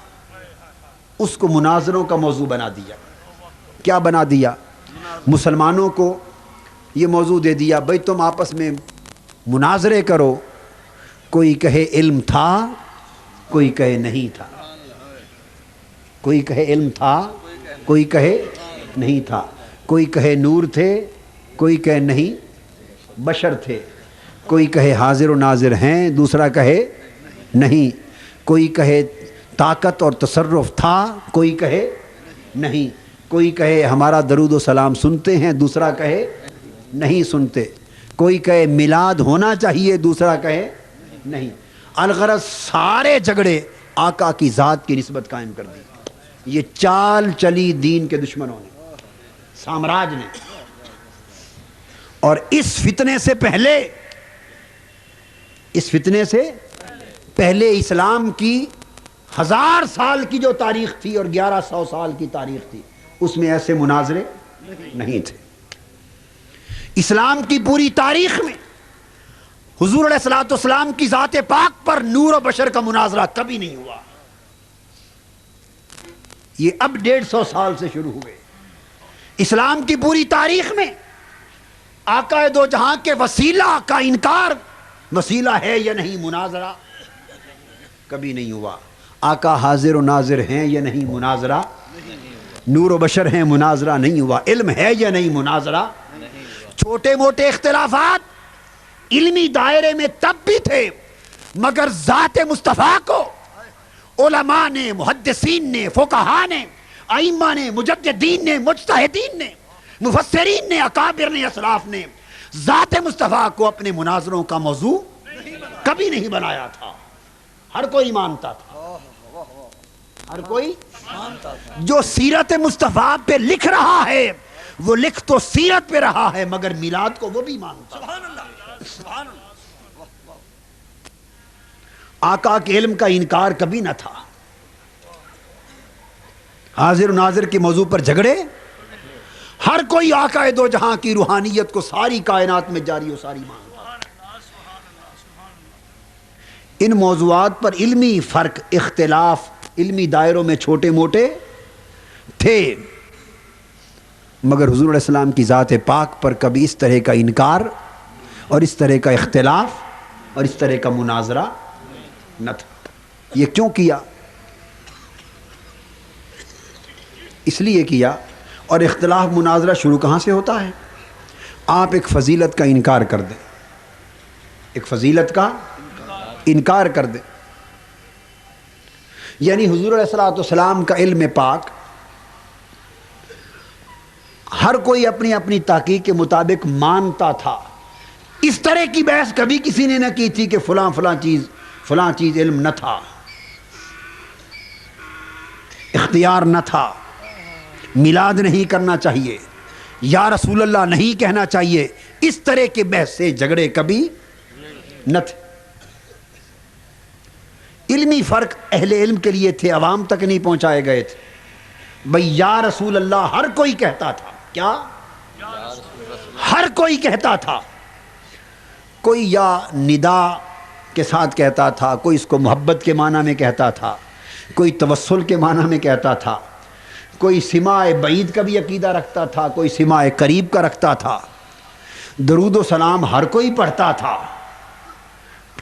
اس کو مناظروں کا موضوع بنا دیا. کیا بنا دیا؟ مسلمانوں کو یہ موضوع دے دیا بھئی تم آپس میں مناظرے کرو. کوئی کہے علم تھا، کوئی کہے نہیں تھا. کوئی کہے علم تھا، کوئی کہے نہیں تھا. کوئی کہے نور تھے، کوئی کہے نہیں بشر تھے. کوئی کہے حاضر و ناظر ہیں، دوسرا کہے نہیں. کوئی کہے طاقت اور تصرف تھا، کوئی کہے نہیں. کوئی کہے ہمارا درود و سلام سنتے ہیں، دوسرا کہے نہیں سنتے. کوئی کہے میلاد ہونا چاہیے، دوسرا کہے نہیں، الغرض سارے جھگڑے آقا کی ذات کی نسبت قائم کر دی. یہ چال چلی دین کے دشمنوں نے، سامراج نے. اور اس فتنے سے پہلے اسلام کی 1000 سال کی جو تاریخ تھی اور 1100 سال کی تاریخ تھی، اس میں ایسے مناظرے نہیں تھے. اسلام کی پوری تاریخ میں حضور علیہ الصلوۃ والسلام کی ذات پاک پر نور و بشر کا مناظرہ کبھی نہیں ہوا. یہ اب 150 سال سے شروع ہوئے. اسلام کی پوری تاریخ میں آقا دو جہاں کے وسیلہ کا انکار، وسیلہ ہے یا نہیں مناظرہ کبھی نہیں ہوا. آقا حاضر و ناظر ہیں یا نہیں مناظرہ، نور و بشر ہیں مناظرہ نہیں ہوا. علم ہے یا نہیں مناظرہ. چھوٹے موٹے اختلافات علمی دائرے میں تب بھی تھے، مگر ذات مصطفیٰ کو علماء نے، محدثین نے، فقہاء نے، ائمہ نے، مجددین نے، مجتہدین نے، مفسرین نے، اکابر نے، اسلاف نے ذات مصطفیٰ کو اپنے مناظروں کا موضوع کبھی نہیں بنایا تھا. ہر کوئی مانتا تھا، ہر کوئی جو سیرت مصطفیٰ پہ لکھ رہا ہے وہ لکھ تو سیرت پہ رہا ہے، مگر میلاد کو وہ بھی مانتا. آقا کے علم کا انکار کبھی نہ تھا. حاضر و ناظر کے موضوع پر جھگڑے، ہر کوئی آقا دو جہاں کی روحانیت کو ساری کائنات میں جاری و ساری مانتا. ان موضوعات پر علمی فرق، اختلاف علمی دائروں میں چھوٹے موٹے تھے، مگر حضور علیہ السلام کی ذات پاک پر کبھی اس طرح کا انکار اور اس طرح کا اختلاف اور اس طرح کا مناظرہ نہ تھا. یہ کیوں کیا؟ اس لیے کیا. اور اختلاف مناظرہ شروع کہاں سے ہوتا ہے؟ آپ ایک فضیلت کا انکار کر دیں، ایک فضیلت کا انکار کر دیں. یعنی حضور علیہ الصلوۃ والسلام کا علم پاک ہر کوئی اپنی اپنی تحقیق کے مطابق مانتا تھا. اس طرح کی بحث کبھی کسی نے نہ کی تھی کہ فلاں چیز علم نہ تھا، اختیار نہ تھا، میلاد نہیں کرنا چاہیے، یا رسول اللہ نہیں کہنا چاہیے. اس طرح کے بحث سے جھگڑے کبھی نہ تھے. علمی فرق اہل علم کے لیے تھے، عوام تک نہیں پہنچائے گئے تھے. بھئی یا رسول اللہ ہر کوئی کہتا تھا. کیا؟ ہر کوئی کہتا تھا. کوئی یا ندا کے ساتھ کہتا تھا، کوئی اس کو محبت کے معنی میں کہتا تھا، کوئی توسل کے معنی میں کہتا تھا، کوئی سماع بعید کا بھی عقیدہ رکھتا تھا، کوئی سماع قریب کا رکھتا تھا. درود و سلام ہر کوئی پڑھتا تھا.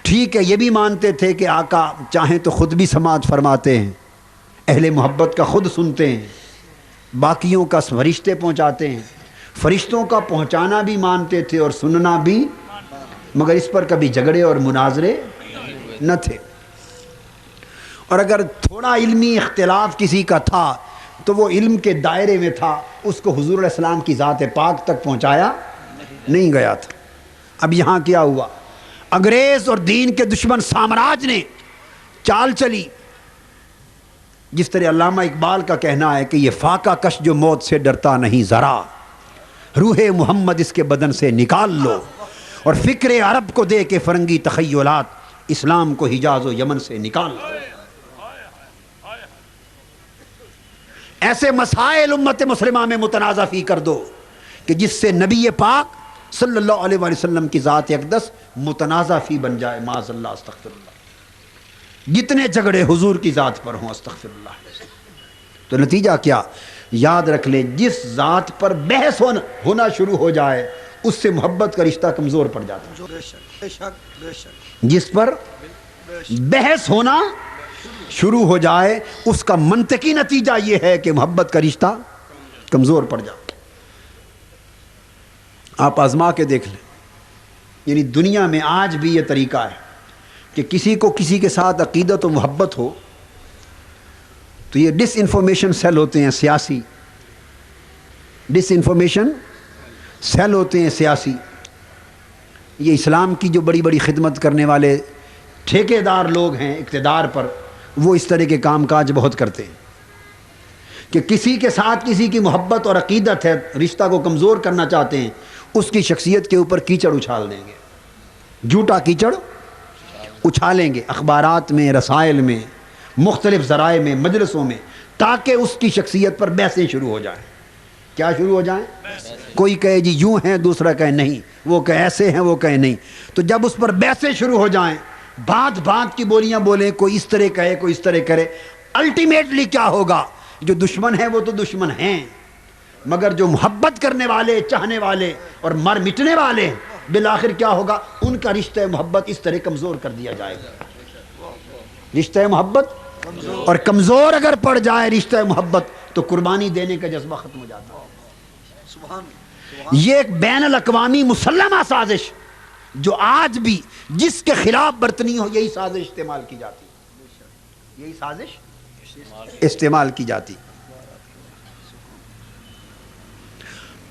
ٹھیک ہے، یہ بھی مانتے تھے کہ آقا چاہیں تو خود بھی سماعت فرماتے ہیں، اہل محبت کا خود سنتے ہیں، باقیوں کا فرشتے پہنچاتے ہیں. فرشتوں کا پہنچانا بھی مانتے تھے اور سننا بھی، مگر اس پر کبھی جھگڑے اور مناظرے نہ تھے. اور اگر تھوڑا علمی اختلاف کسی کا تھا تو وہ علم کے دائرے میں تھا، اس کو حضور علیہ السلام کی ذات پاک تک پہنچایا نہیں گیا تھا. اب یہاں کیا ہوا؟ انگریز اور دین کے دشمن سامراج نے چال چلی. جس طرح علامہ اقبال کا کہنا ہے کہ یہ فاقہ کش جو موت سے ڈرتا نہیں ذرا، روح محمد اس کے بدن سے نکال لو، اور فکر عرب کو دے کے فرنگی تخیلات اسلام کو حجاز و یمن سے نکال لو. ایسے مسائل امت مسلمہ میں متنازع فی کر دو کہ جس سے نبی پاک صلی اللہ علیہ وآلہ وسلم کی ذات اقدس متنازع فی بن جائے. معاذ اللہ، استغفر اللہ. جتنے جھگڑے حضور کی ذات پر ہوں، استغفر اللہ. تو نتیجہ کیا؟ یاد رکھ لیں، جس ذات پر بحث ہونا شروع ہو جائے اس سے محبت کا رشتہ کمزور پڑ جاتا ہے. جس پر بحث ہونا شروع ہو جائے اس کا منطقی نتیجہ یہ ہے کہ محبت کا رشتہ کمزور پڑ جائے. آپ آزما کے دیکھ لیں. یعنی دنیا میں آج بھی یہ طریقہ ہے کہ کسی کو کسی کے ساتھ عقیدت و محبت ہو تو یہ ڈس انفارمیشن سیل ہوتے ہیں سیاسی، ڈس انفارمیشن سیل ہوتے ہیں سیاسی. یہ اسلام کی جو بڑی بڑی خدمت کرنے والے ٹھیکیدار لوگ ہیں اقتدار پر، وہ اس طرح کے کام کاج بہت کرتے ہیں کہ کسی کے ساتھ کسی کی محبت اور عقیدت ہے، رشتہ کو کمزور کرنا چاہتے ہیں، اس کی شخصیت کے اوپر کیچڑ اچھال دیں گے، جھوٹا کیچڑ اچھالیں گے اخبارات میں، رسائل میں، مختلف ذرائع میں، مجلسوں میں، تاکہ اس کی شخصیت پر بحثیں شروع ہو جائیں۔ کیا شروع ہو جائیں؟ کوئی کہے جی یوں ہیں، دوسرا کہے نہیں، وہ کہے ایسے ہیں، وہ کہے نہیں۔ تو جب اس پر بحثیں شروع ہو جائیں، بات بات کی بولیاں بولیں، کوئی اس طرح کہے کوئی اس طرح کرے، الٹیمیٹلی کیا ہوگا؟ جو دشمن ہیں وہ تو دشمن ہیں، مگر جو محبت کرنے والے، چاہنے والے اور مر مٹنے والے ہیں، بالآخر کیا ہوگا؟ ان کا رشتہ محبت اس طرح کمزور کر دیا جائے گا۔ رشتہ محبت اور کمزور اگر پڑ جائے رشتہ محبت تو قربانی دینے کا جذبہ ختم ہو جاتا ہے۔ یہ ایک بین الاقوامی مسلمہ سازش جو آج بھی جس کے خلاف برتنی ہو، یہی سازش استعمال کی جاتی، یہی سازش استعمال کی جاتی۔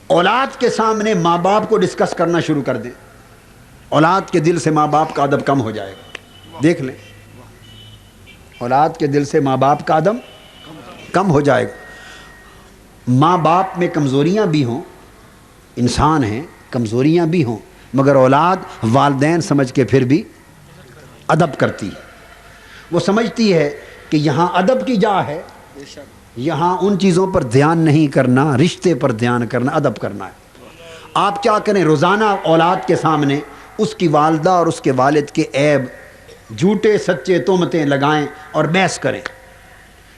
اولاد کے سامنے ماں باپ کو ڈسکس کرنا شروع کر دیں، اولاد کے دل سے ماں باپ کا ادب کم ہو جائے گا۔ دیکھ لیں، اولاد کے دل سے ماں باپ کا ادب کم ہو جائے گا۔ ماں باپ میں کمزوریاں بھی ہوں، انسان ہیں، کمزوریاں بھی ہوں، مگر اولاد والدین سمجھ کے پھر بھی ادب کرتی ہے۔ وہ سمجھتی ہے کہ یہاں ادب کی جا ہے، یہاں ان چیزوں پر دھیان نہیں کرنا، رشتے پر دھیان کرنا، ادب کرنا ہے۔ آپ کیا کریں، روزانہ اولاد کے سامنے اس کی والدہ اور اس کے والد کے عیب، جھوٹے سچے تہمتیں لگائیں اور بحث کریں،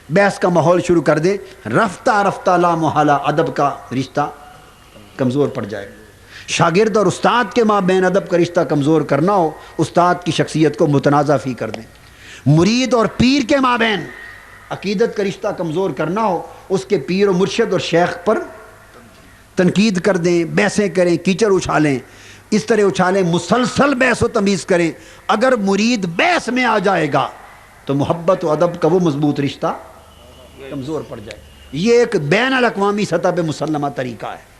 بحث کا ماحول شروع کر دیں۔ رفتہ رفتہ لا محالہ ادب کا رشتہ کمزور پڑ جائے گا۔ شاگرد اور استاد کے مابین ادب کا رشتہ کمزور کرنا ہو، استاد کی شخصیت کو متنازع فی کر دیں۔ مرید اور پیر کے مابین عقیدت کا رشتہ کمزور کرنا ہو، اس کے پیر و مرشد اور شیخ پر تنقید کر دیں، بحثیں کریں، کیچڑ اچھالیں، اس طرح اچھالیں، مسلسل بحث و تمیز کریں۔ اگر مرید بحث میں آ جائے گا تو محبت و ادب کا وہ مضبوط رشتہ کمزور پڑ جائے گا۔ یہ ایک بین الاقوامی سطح پہ مسلمہ طریقہ ہے۔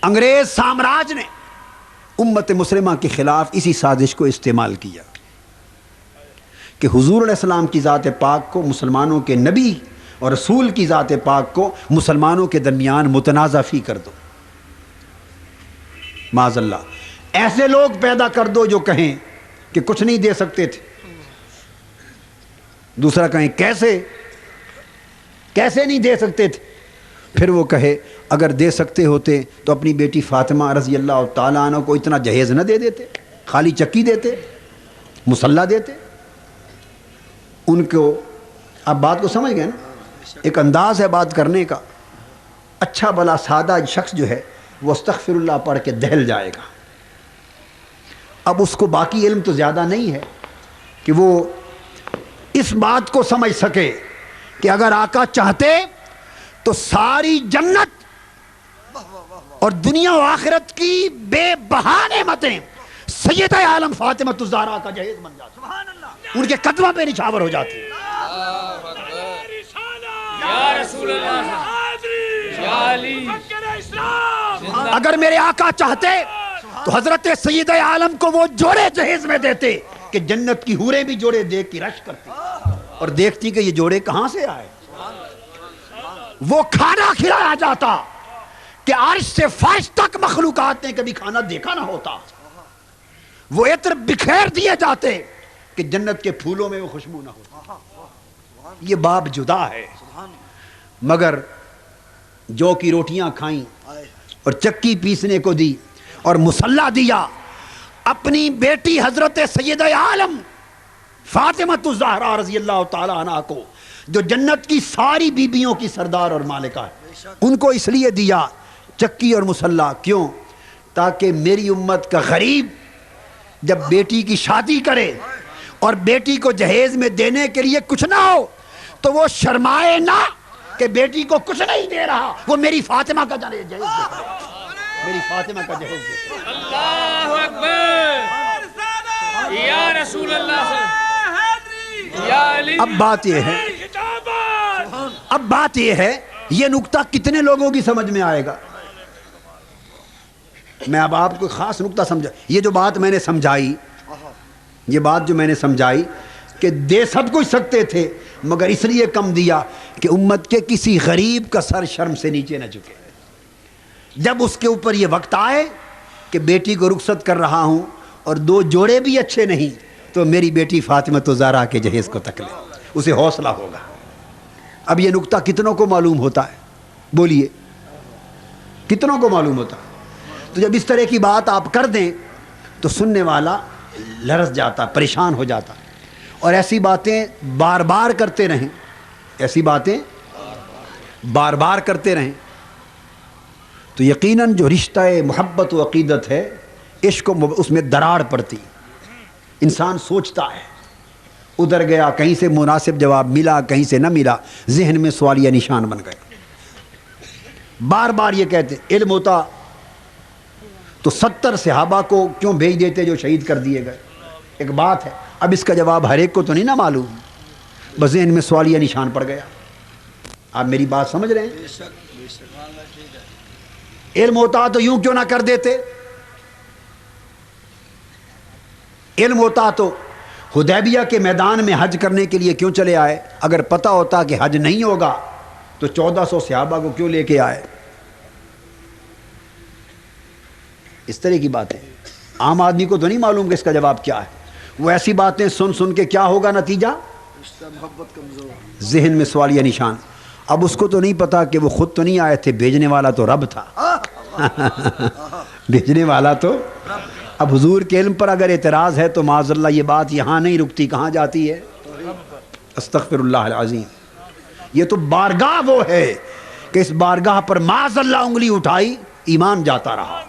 انگریز سامراج نے امت مسلمہ کے خلاف اسی سازش کو استعمال کیا کہ حضور علیہ السلام کی ذات پاک کو، مسلمانوں کے نبی اور رسول کی ذات پاک کو مسلمانوں کے درمیان متنازع فی کر دو۔ معاذ اللہ ایسے لوگ پیدا کر دو جو کہیں کہ کچھ نہیں دے سکتے تھے، دوسرا کہیں کیسے نہیں دے سکتے تھے، پھر وہ کہے اگر دے سکتے ہوتے تو اپنی بیٹی فاطمہ رضی اللہ تعالیٰ عنہ کو اتنا جہیز نہ دے دیتے، خالی چکی دیتے، مسلح دیتے ان کو۔ آپ بات کو سمجھ گئے نا؟ ایک انداز ہے بات کرنے کا۔ اچھا بلا سادہ شخص جو ہے وہ استغفر اللہ پڑھ کے دہل جائے گا۔ اب اس کو باقی علم تو زیادہ نہیں ہے کہ وہ اس بات کو سمجھ سکے کہ اگر آقا چاہتے تو ساری جنت اور دنیا و آخرت کی بے بہا نعمتیں سیدہ عالم فاطمہ الزہرا کا جہیز بن جاتی، ان کے قدموں پہ نچھاور ہو جاتی۔ یا رسول اللہ، یا علی، اگر میرے آقا چاہتے تو حضرت سیدہ عالم کو وہ جوڑے جہیز میں دیتے کہ جنت کی حوریں بھی جوڑے دیکھ کی رش کرتی اور دیکھتی کہ یہ جوڑے کہاں سے آئے۔ وہ کھانا کھلایا جاتا کہ عرش سے فرش تک مخلوقات نے کبھی کھانا دیکھا نہ ہوتا۔ وہ عطر بکھیر دیے جاتے کہ جنت کے پھولوں میں وہ خوشبو نہ ہوتی۔ یہ باب جدا ہے، مگر جو کی روٹیاں کھائیں اور چکی پیسنے کو دی اور مسلح دیا اپنی بیٹی حضرت سیدہ عالم فاطمہ الزہرا رضی اللہ تعالی عنہ کو، جو جنت کی ساری بیبیوں کی سردار اور مالکہ ہے، ان کو اس لیے دیا چکی اور مسلح۔ کیوں؟ تاکہ میری امت کا غریب جب بیٹی کی شادی کرے اور بیٹی کو جہیز میں دینے کے لیے کچھ نہ ہو تو وہ شرمائے نہ کہ بیٹی کو کچھ نہیں دے رہا، وہ میری فاطمہ کا جہیز دے رہا، میری فاطمہ کا جہیز دے رہا۔ اللہ اکبر، یا رسول اللہ، یا علی۔ اب بات یہ ہے یہ نکتہ کتنے لوگوں کی سمجھ میں آئے گا؟ میں اب آپ کو خاص نکتہ سمجھا، یہ جو بات میں نے سمجھائی یہ بات جو میں نے سمجھائی کہ دے سب کچھ سکتے تھے مگر اس لیے کم دیا کہ امت کے کسی غریب کا سر شرم سے نیچے نہ جھکے. جب اس کے اوپر یہ وقت آئے کہ بیٹی کو رخصت کر رہا ہوں اور 2 جوڑے بھی اچھے نہیں تو میری بیٹی فاطمہ الزہرا کے جہیز کو تک لے, اسے حوصلہ ہوگا. اب یہ نکتہ کتنوں کو معلوم ہوتا ہے؟ بولیے کتنوں کو معلوم ہوتا ہے؟ تو جب اس طرح کی بات آپ کر دیں تو سننے والا لرز جاتا, پریشان ہو جاتا. اور ایسی باتیں بار بار کرتے رہیں, ایسی باتیں بار بار کرتے رہیں تو یقیناً جو رشتہ محبت و عقیدت ہے, عشق و اس میں دراڑ پڑتی. انسان سوچتا ہے, ادھر گیا کہیں سے مناسب جواب ملا کہیں سے نہ ملا, ذہن میں سوالیہ نشان بن گئے. بار بار یہ کہتے علم ہوتا تو 70 صحابہ کو کیوں بھیج دیتے جو شہید کر دیے گئے. ایک بات ہے, اب اس کا جواب ہر ایک کو تو نہیں نہ معلوم, بس ذہن میں سوالیہ نشان پڑ گیا. آپ میری بات سمجھ رہے ہیں؟ علم ہوتا تو یوں کیوں نہ کر دیتے؟ علم ہوتا تو حدیبیہ کے میدان میں حج کرنے کے لیے کیوں چلے آئے؟ اگر پتہ ہوتا کہ حج نہیں ہوگا تو 1400 صحابہ کو کیوں لے کے آئے؟ اس طرح کی باتیں عام آدمی کو تو نہیں معلوم کہ اس کا جواب کیا ہے. وہ ایسی باتیں سن سن کے کیا ہوگا نتیجہ؟ ذہن میں سوالیہ نشان. اب اس کو تو نہیں پتا کہ وہ خود تو نہیں آئے تھے, بھیجنے والا تو رب تھا. بھیجنے والا تو. اب حضور کے علم پر اگر اعتراض ہے تو معاذ اللہ یہ بات یہاں نہیں رکتی, کہاں جاتی ہے؟ استغفر اللہ العظیم. یہ تو بارگاہ وہ ہے کہ اس بارگاہ پر معاذ اللہ انگلی اٹھائی ایمان جاتا رہا.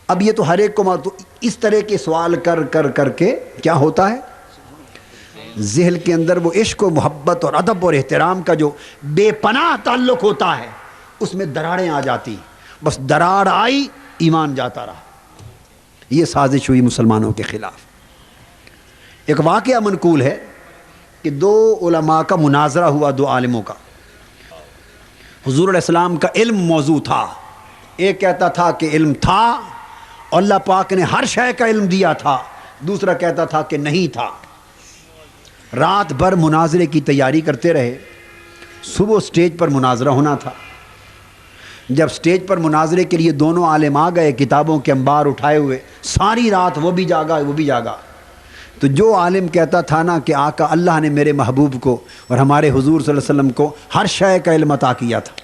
اب یہ تو ہر ایک کو تو اس طرح کے سوال کر کر کر کے کیا ہوتا ہے, ذہن کے اندر وہ عشق و محبت اور ادب اور احترام کا جو بے پناہ تعلق ہوتا ہے اس میں دراڑیں آ جاتی. بس دراڑ آئی ایمان جاتا رہا. یہ سازش ہوئی مسلمانوں کے خلاف. ایک واقعہ منقول ہے کہ 2 علماء کا مناظرہ ہوا, 2 عالموں کا. حضور علیہ السلام کا علم موضوع تھا. ایک کہتا تھا کہ علم تھا, اللہ پاک نے ہر شے کا علم دیا تھا. دوسرا کہتا تھا کہ نہیں تھا. رات بھر مناظرے کی تیاری کرتے رہے. صبح سٹیج پر مناظرہ ہونا تھا. جب سٹیج پر مناظرے کے لیے دونوں عالم آ گئے کتابوں کے انبار اٹھائے ہوئے, ساری رات وہ بھی جاگا وہ بھی جاگا. تو جو عالم کہتا تھا نا کہ آقا اللہ نے میرے محبوب کو اور ہمارے حضور صلی اللہ علیہ وسلم کو ہر شے کا علم عطا کیا تھا.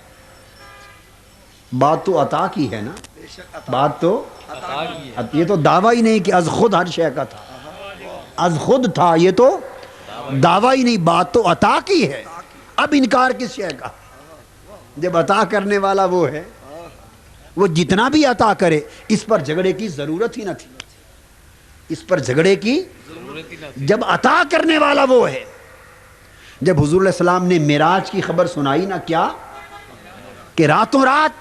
بات تو عطا کی ہے نا, بات تو یہ تو دعویٰ ہی نہیں کہ از خود ہر شے کا تھا, از خود تھا, یہ تو دعویٰ ہی نہیں, بات تو عطا کی ہے. اب انکار کس شے کا؟ جب عطا کرنے والا وہ ہے, وہ جتنا بھی عطا کرے اس پر جھگڑے کی ضرورت ہی نہ تھی. اس پر جھگڑے کی جب عطا کرنے والا وہ ہے. جب حضور علیہ السلام نے معراج کی خبر سنائی نا, کیا کہ راتوں رات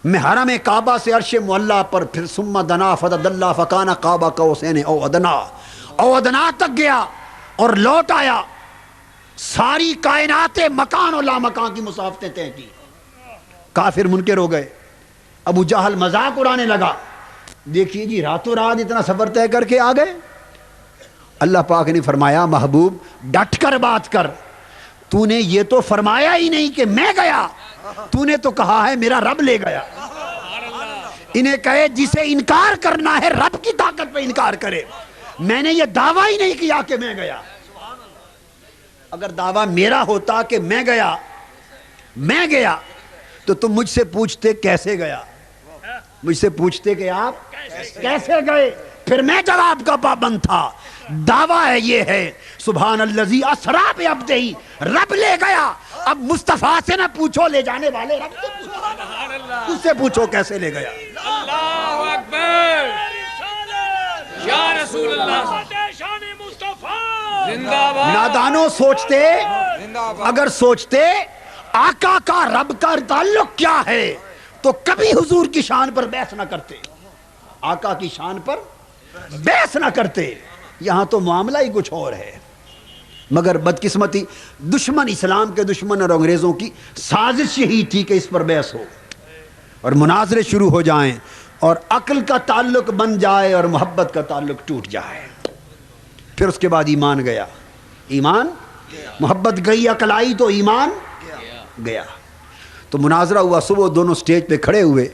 میں حرم کعبہ سے عرش معلیٰ پر, پھر ثم دنا فتدلی فکان قاب قوسین او ادنا تک گیا اور لوٹ آیا. ساری کائنات مکان و لا مکان کی مسافتیں طے کی. کافر منکر ہو گئے. ابو جہل مذاق اڑانے لگا, دیکھیے جی راتوں رات اتنا سفر طے کر کے آ گئے. اللہ پاک نے فرمایا محبوب ڈٹ کر بات کر, تو نے یہ تو فرمایا ہی نہیں کہ میں گیا, تو نے تو کہا ہے میرا رب لے گیا. انہیں کہے جسے انکار کرنا ہے رب کی طاقت پہ انکار کرے. میں نے یہ دعویٰ ہی نہیں کیا کہ میں گیا. اگر دعویٰ میرا ہوتا کہ میں گیا تو تم مجھ سے پوچھتے کیسے گیا, مجھ سے پوچھتے کہ آپ کیسے گئے, پھر میں جواب کا پابند تھا. دعویٰ ہے یہ ہے سبحان الذی اسریٰ بعبدہ, رب لے گیا. اب مصطفیٰ سے نہ پوچھو, لے جانے والے رب سے پوچھو, اس سے پوچھو کیسے لے گیا. اللہ اکبر, یا رسول اللہ, نادانوں سوچتے, اگر سوچتے آقا کا رب کا تعلق کیا ہے تو کبھی حضور کی شان پر بحث نہ کرتے, آقا کی شان پر بحث نہ کرتے. یہاں تو معاملہ ہی کچھ اور ہے. مگر بدقسمتی دشمن, اسلام کے دشمن اور انگریزوں کی سازش یہی تھی کہ اس پر بحث ہو اور مناظرے شروع ہو جائیں. اور عقل کا تعلق بن جائے اور محبت کا تعلق ٹوٹ جائے، پھر اس کے بعد ایمان گیا، ایمان محبت گئی، عقل آئی تو ایمان گیا۔ تو مناظرہ ہوا، صبح دونوں سٹیج پہ کھڑے ہوئے،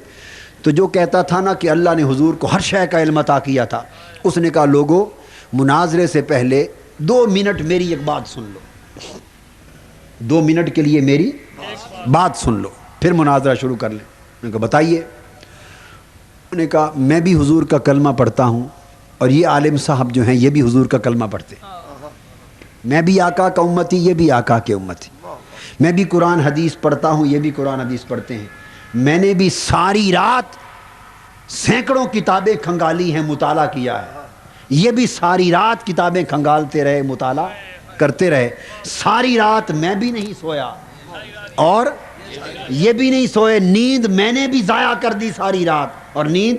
تو جو کہتا تھا نا کہ اللہ نے حضور کو ہر شے کا علم عطا کیا تھا، اس نے کہا لوگوں مناظرے سے پہلے 2 منٹ میری ایک بات سن لو، 2 منٹ کے لیے میری بات سن لو، پھر مناظرہ شروع کر لیں۔ میں نے کہا بتائیے۔ انہوں نے کہا میں بھی حضور کا کلمہ پڑھتا ہوں اور یہ عالم صاحب جو ہیں یہ بھی حضور کا کلمہ پڑھتے ہیں، میں بھی آقا کا امتی، یہ بھی آقا کے امتی، میں بھی قرآن حدیث پڑھتا ہوں، یہ بھی قرآن حدیث پڑھتے ہیں، میں نے بھی ساری رات سینکڑوں کتابیں کھنگالی ہیں، مطالعہ کیا ہے، یہ بھی ساری رات کتابیں کھنگالتے رہے، مطالعہ کرتے رہے، ساری رات میں بھی نہیں سویا اور یہ بھی نہیں سوئے، نیند میں نے بھی ضائع کر دی ساری رات اور نیند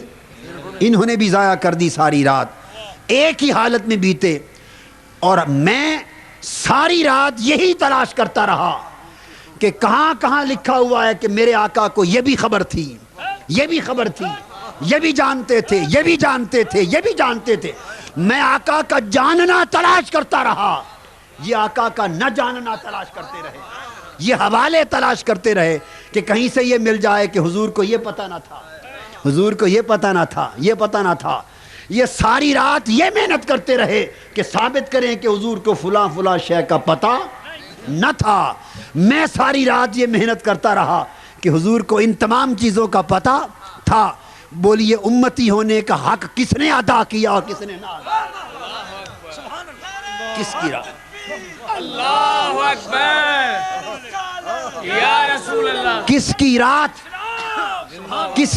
انہوں نے بھی ضائع کر دی ساری رات، ایک ہی حالت میں بیتے، اور میں ساری رات یہی تلاش کرتا رہا کہ کہاں کہاں لکھا ہوا ہے کہ میرے آقا کو یہ بھی خبر تھی، یہ بھی خبر تھی، یہ بھی جانتے تھے، یہ بھی جانتے تھے، یہ بھی جانتے تھے۔ میں آقا کا جاننا تلاش کرتا رہا، یہ آقا کا نہ جاننا تلاش کرتے رہے، یہ حوالے تلاش کرتے رہے کہ کہیں سے یہ مل جائے کہ حضور کو یہ پتہ نہ تھا، حضور کو یہ پتہ نہ تھا، یہ پتہ نہ تھا۔ یہ ساری رات یہ محنت کرتے رہے کہ ثابت کریں کہ حضور کو فلاں فلاں شے کا پتہ نہ تھا۔ میں ساری رات یہ محنت کرتا رہا کہ حضور کو ان تمام چیزوں کا پتہ تھا۔ بولیے امتی ہونے کا حق کس نے ادا کیا اور کس نے نہ ادا کیا؟ کس کی راہ؟ اللہ اکبر یا رسول اللہ۔ کس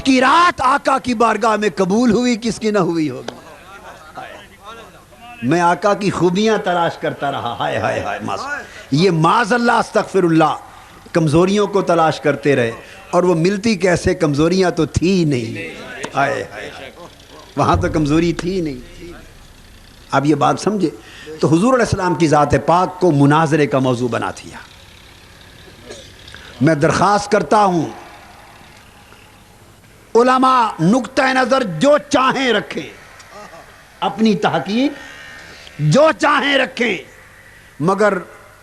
کی رات آقا کی بارگاہ میں قبول ہوئی، کس کی نہ ہوئی ہوگی۔ میں آقا کی خوبیاں تلاش کرتا رہا، ہائے ہائے ہائے، یہ معاذ اللہ استغفر اللہ، کمزوریوں کو تلاش کرتے رہے، اور وہ ملتی کیسے، کمزوریاں تو تھی نہیں، ہائے ہائے، وہاں تو کمزوری تھی نہیں۔ اب یہ بات سمجھے، تو حضور علیہ السلام کی ذات پاک کو مناظرے کا موضوع بنا دیا۔ میں درخواست کرتا ہوں علماء نقطہ نظر جو چاہیں رکھیں، اپنی تحقیق جو چاہیں رکھیں، مگر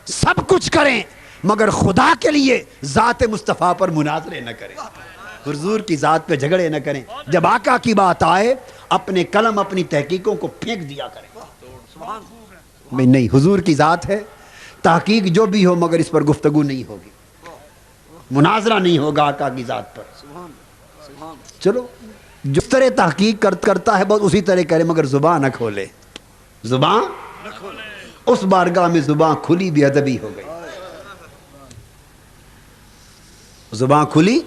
سب کچھ کریں، مگر خدا کے لیے ذات مصطفیٰ پر مناظرے نہ کریں، حضور کی ذات پہ جھگڑے نہ کریں۔ جب آقا کی بات آئے اپنے قلم اپنی تحقیقوں کو پھینک دیا کریں۔ میں نہیں، حضور کی ذات ہے، تحقیق جو بھی ہو مگر اس پر گفتگو نہیں ہوگی، مناظرہ نہیں ہوگا آقا کی ذات پر۔ چلو جس طرح تحقیق کرتا ہے بہت اسی طرح کرے، مگر زبان نہ کھولے، زبان اس بارگاہ میں زبان کھلی بے ادبی ہو گئی، زبان کھلی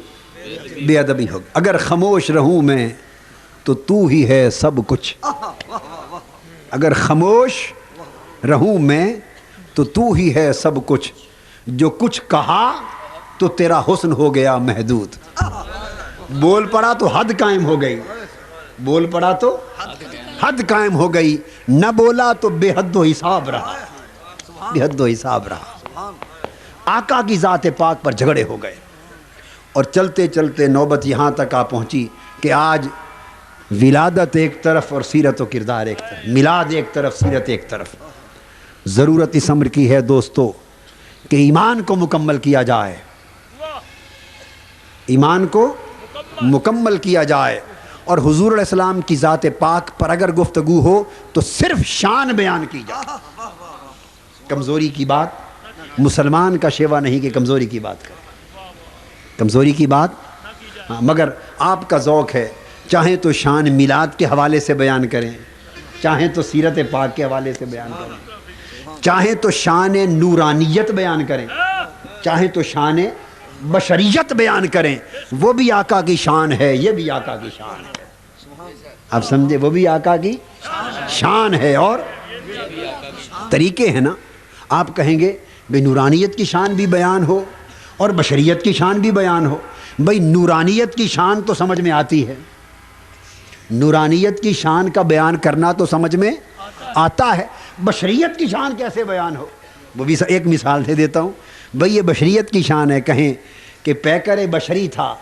بے ادبی ہو گئی۔ اگر خاموش رہوں میں تو تو ہی ہے سب کچھ، اگر خاموش رہوں میں تو تو ہی ہے سب کچھ، جو کچھ کہا تو تیرا حسن ہو گیا محدود، بول پڑا تو حد قائم ہو گئی، بول پڑا تو حد قائم ہو گئی، نہ بولا تو بے حد و حساب رہا، بے حد و حساب رہا۔ آقا کی ذات پاک پر جھگڑے ہو گئے، اور چلتے چلتے نوبت یہاں تک آ پہنچی کہ آج ولادت ایک طرف اور سیرت و کردار ایک طرف، میلاد ایک طرف، سیرت ایک طرف۔ ضرورت اس امر کی ہے دوستو کہ ایمان کو مکمل کیا جائے، ایمان کو مکمل کیا جائے، اور حضور علیہ السلام کی ذات پاک پر اگر گفتگو ہو تو صرف شان بیان کی جائے، کمزوری کی بات مسلمان کا شیوا نہیں کہ کمزوری کی بات کرے، کمزوری کی بات ہاں، مگر آپ کا ذوق ہے، چاہیں تو شان میلاد کے حوالے سے بیان کریں، چاہیں تو سیرت پاک کے حوالے سے بیان کریں، چاہیں تو شان نورانیت بیان کریں، چاہیں تو شان بشریت بیان کریں، وہ بھی آقا کی شان ہے، یہ بھی آقا کی شان ہے، آپ سمجھے، وہ بھی آقا کی شان ہے، اور طریقے ہیں نا۔ آپ کہیں گے بھئی نورانیت کی شان بھی بیان ہو اور بشریت کی شان بھی بیان ہو، بھئی نورانیت کی شان تو سمجھ میں آتی ہے، نورانیت کی شان کا بیان کرنا تو سمجھ میں آتا ہے، بشریت کی شان کیسے بیان ہو؟ وہ بھی ایک مثال دے دیتا ہوں، بھئی یہ بشریت کی شان ہے، کہیں کہ پیکر بشری تھا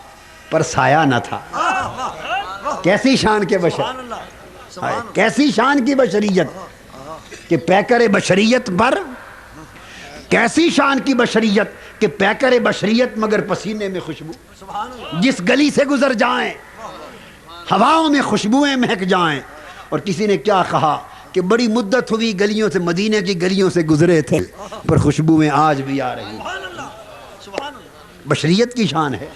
پر سایہ نہ تھا، کیسی شان کے بشر، کیسی شان کی بشریت کہ پیکر بشریت پر، کیسی شان کی بشریت کہ پیکر بشریت مگر پسینے میں خوشبو، جس گلی سے گزر جائیں ہواؤں میں خوشبوئیں مہک جائیں۔ اور کسی نے کیا کہا کہ بڑی مدت ہوئی گلیوں سے، مدینے کی گلیوں سے گزرے تھے پر خوشبوئیں آج بھی آ رہی ہیں۔ بشریت کی شان ہے،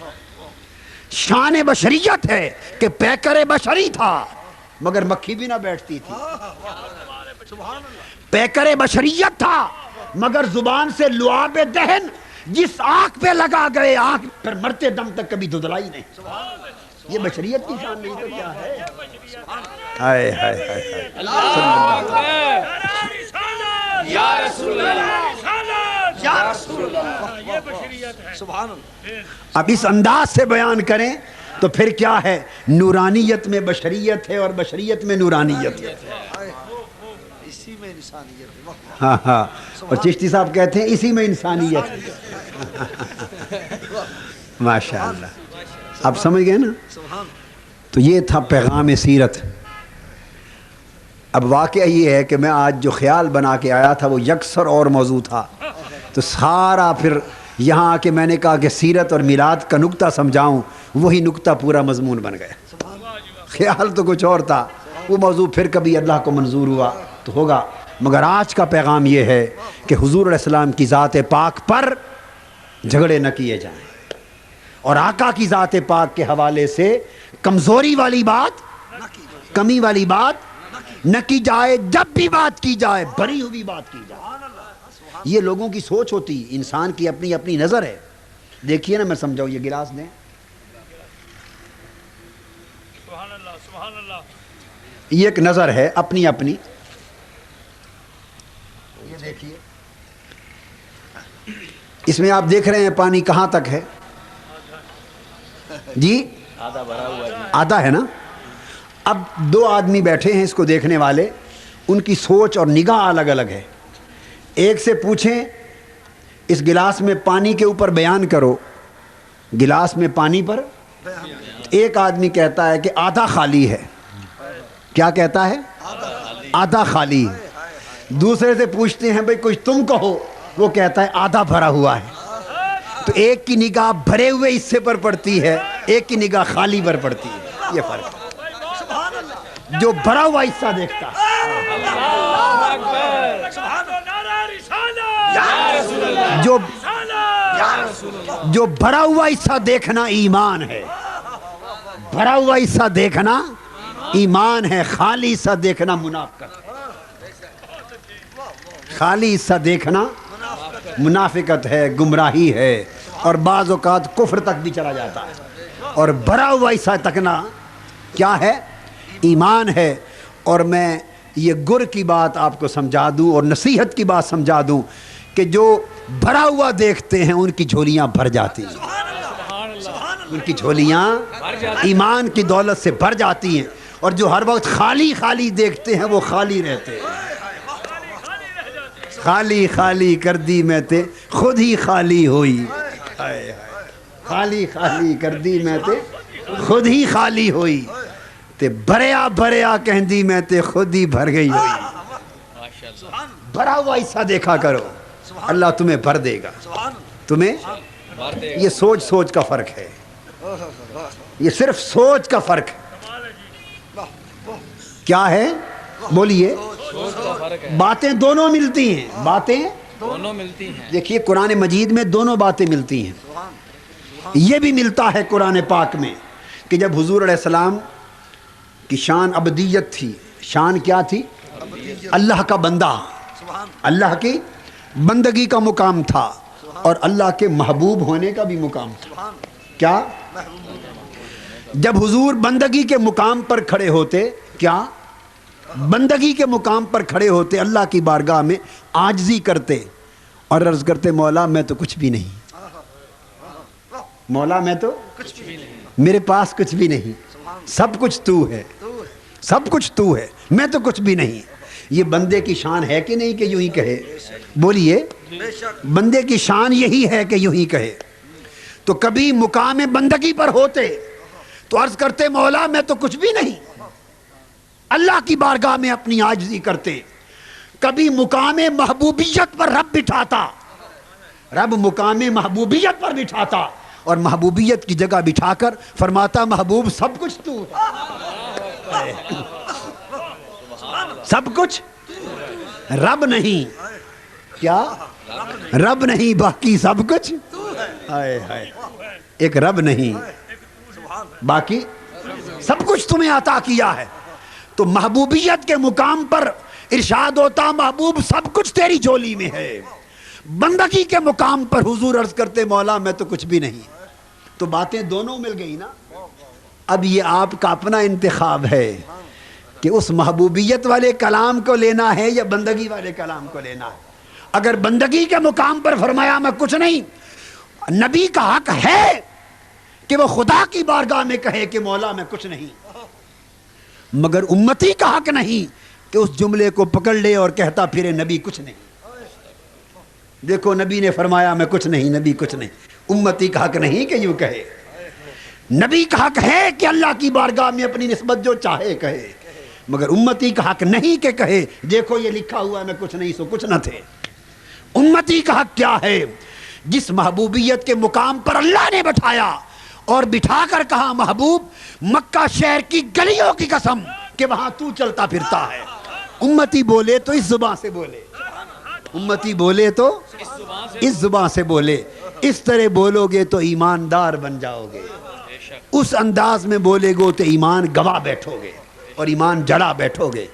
شان بشریت ہے کہ پیکر بشری تھا مگر مکھی بھی نہ بیٹھتی تھی، پیکر بشریت تھا مگر زبان سے لعاب دہن جس آنکھ پہ لگا گئے آنکھ پر مرتے دم تک کبھی دھدلائی نہیں۔ یہ بشریت کی شان نہیں تو کیا ہے؟ ہائے ہائے ہائے یا رسول اللہ، یا رسول اللہ، یہ بشریت ہے۔ سبحان اللہ۔ اب اس انداز سے بیان کریں تو پھر کیا ہے؟ نورانیت میں بشریت ہے اور بشریت میں نورانیت ہے۔ اسی میں انسانیت ہے۔ ہاں ہاں، اور چشتی صاحب کہتے ہیں اسی میں انسانیت ہے۔ ماشاء اللہ، آپ سمجھ گئے نا؟ تو یہ تھا پیغام سیرت۔ اب واقعہ یہ ہے کہ میں آج جو خیال بنا کے آیا تھا وہ یکسر اور موضوع تھا، تو سارا پھر یہاں آ کے میں نے کہا کہ سیرت اور میلاد کا نکتہ سمجھاؤں، وہی نکتہ پورا مضمون بن گیا۔ خیال تو کچھ اور تھا، وہ موضوع پھر کبھی اللہ کو منظور ہوا تو ہوگا، مگر آج کا پیغام یہ ہے کہ حضور علیہ السلام کی ذات پاک پر جھگڑے نہ کیے جائیں، اور آقا کی ذات پاک کے حوالے سے کمزوری والی بات، کمی والی بات نہ کی جائے، جب بھی بات کی جائے بھری ہوئی بات کی جائے۔ یہ لوگوں کی سوچ ہوتی، انسان کی اپنی اپنی نظر ہے۔ دیکھیے نا، میں سمجھاؤں، یہ گلاس دیں، سبحان اللہ، سبحان اللہ۔ یہ ایک نظر ہے اپنی اپنی، یہ دیکھیے، اس میں آپ دیکھ رہے ہیں پانی کہاں تک ہے؟ جی آدھا ہے نا۔ اب دو آدمی بیٹھے ہیں اس کو دیکھنے والے، ان کی سوچ اور نگاہ الگ الگ ہے۔ ایک سے پوچھیں اس گلاس میں پانی کے اوپر بیان کرو، گلاس میں پانی پر، ایک آدمی کہتا ہے کہ آدھا خالی ہے۔ کیا کہتا ہے؟ آدھا خالی ہے۔ دوسرے سے پوچھتے ہیں بھئی کچھ تم کہو، وہ کہتا ہے آدھا بھرا ہوا ہے۔ تو ایک کی نگاہ بھرے ہوئے حصے پر پڑتی ہے، ایک کی نگاہ خالی پر پڑتی ہے۔ یہ فرق ہے۔ جو بھرا ہوا حصہ دیکھتا ہے، جو بھرا ہوا حصہ دیکھنا ایمان ہے، بھرا ہوا حصہ دیکھنا ایمان ہے، خالی حصہ دیکھنا منافقت ہے۔ خالی حصہ دیکھنا منافقت ہے، گمراہی ہے، اور بعض اوقات کفر تک بھی چلا جاتا ہے۔ اور بھرا ہوا حصہ تکنا کیا ہے؟ ایمان ہے۔ اور میں یہ گر کی بات آپ کو سمجھا دوں اور نصیحت کی بات سمجھا دوں کہ جو بھرا ہوا دیکھتے ہیں ان کی جھولیاں بھر جاتی ہیں، ان کی جھولیاں ایمان کی دولت سے بھر جاتی ہیں، اور جو ہر وقت خالی خالی دیکھتے ہیں وہ خالی رہتے ہیں۔ خالی خالی کر دی میں تے خود ہی خالی ہوئی، خالی خالی کر دی میں تے خود ہی خالی ہوئی، تے بھریا بھریا کہندی میں تے خود ہی بھر گئی ہوئی۔ بھرا ہوا حصہ دیکھا کرو، اللہ تمہیں بھر دے گا، تمہیں۔ یہ سوچ سوچ کا فرق ہے، یہ صرف سوچ کا فرق ہے۔ کیا ہے؟ بولیے۔ باتیں دونوں ملتی ہیں، باتیں دونوں ملتی ہیں۔ دیکھیے قرآن مجید میں دونوں باتیں ملتی ہیں۔ یہ بھی ملتا ہے قرآن پاک میں کہ جب حضور علیہ السلام کی شان عبدیت تھی، شان کیا تھی؟ اللہ کا بندہ، اللہ کی بندگی کا مقام تھا، اور اللہ کے محبوب ہونے کا بھی مقام تھا۔ کیا؟ جب حضور بندگی کے مقام پر کھڑے ہوتے، کیا؟ بندگی کے مقام پر کھڑے ہوتے، اللہ کی بارگاہ میں عاجزی کرتے اور عرض کرتے مولا میں تو کچھ بھی نہیں، مولا میں تو میرے پاس کچھ بھی نہیں، سب کچھ تو ہے، سب کچھ تو ہے، میں تو کچھ بھی نہیں۔ یہ بندے کی شان ہے کہ نہیں کہ یوں ہی کہے؟ بولیے، بندے کی شان یہی ہے کہ یوں ہی کہے۔ تو کبھی مقام بندگی پر ہوتے تو عرض کرتے مولا میں تو کچھ بھی نہیں. اللہ کی بارگاہ میں اپنی عاجزی کرتے. کبھی مقام محبوبیت پر رب بٹھاتا، رب مقام محبوبیت پر بٹھاتا اور محبوبیت کی جگہ بٹھا کر فرماتا محبوب سب کچھ تو ہے. سب کچھ رب نہیں، کیا رب نہیں باقی سب کچھ. ہائے ہائے، ایک رب نہیں باقی سب کچھ تمہیں عطا کیا ہے. تو محبوبیت کے مقام پر ارشاد ہوتا محبوب سب کچھ تیری جھولی میں ہے. بندگی کے مقام پر حضور عرض کرتے مولا میں تو کچھ بھی نہیں. تو باتیں دونوں مل گئی نا. اب یہ آپ کا اپنا انتخاب ہے کہ اس محبوبیت والے کلام کو لینا ہے یا بندگی والے کلام کو لینا ہے. اگر بندگی کے مقام پر فرمایا میں کچھ نہیں، نبی کا حق ہے کہ وہ خدا کی بارگاہ میں کہے کہ مولا میں کچھ نہیں، مگر امتی کا حق نہیں کہ اس جملے کو پکڑ لے اور کہتا پھرے نبی کچھ نہیں. دیکھو نبی نے فرمایا میں کچھ نہیں، نبی کچھ نہیں. امتی کا حق نہیں کہ یوں کہے. نبی کا حق ہے کہ اللہ کی بارگاہ میں اپنی نسبت جو چاہے کہے، مگر امتی کا حق نہیں کہ کہے دیکھو یہ لکھا ہوا ہے میں کچھ نہیں سو کچھ نہ تھے. امتی کا حق کیا ہے؟ جس محبوبیت کے مقام پر اللہ نے بٹھایا اور بٹھا کر کہا محبوب مکہ شہر کی گلیوں کی قسم کہ وہاں تو چلتا پھرتا ہے. امتی بولے تو اس زبان سے بولے، امتی بولے تو اس زبان سے بولے. اس طرح بولو گے تو ایماندار بن جاؤ گے، اس انداز میں بولے گو تو ایمان گوا بیٹھو گے اور ایمان جڑا بیٹھو گے.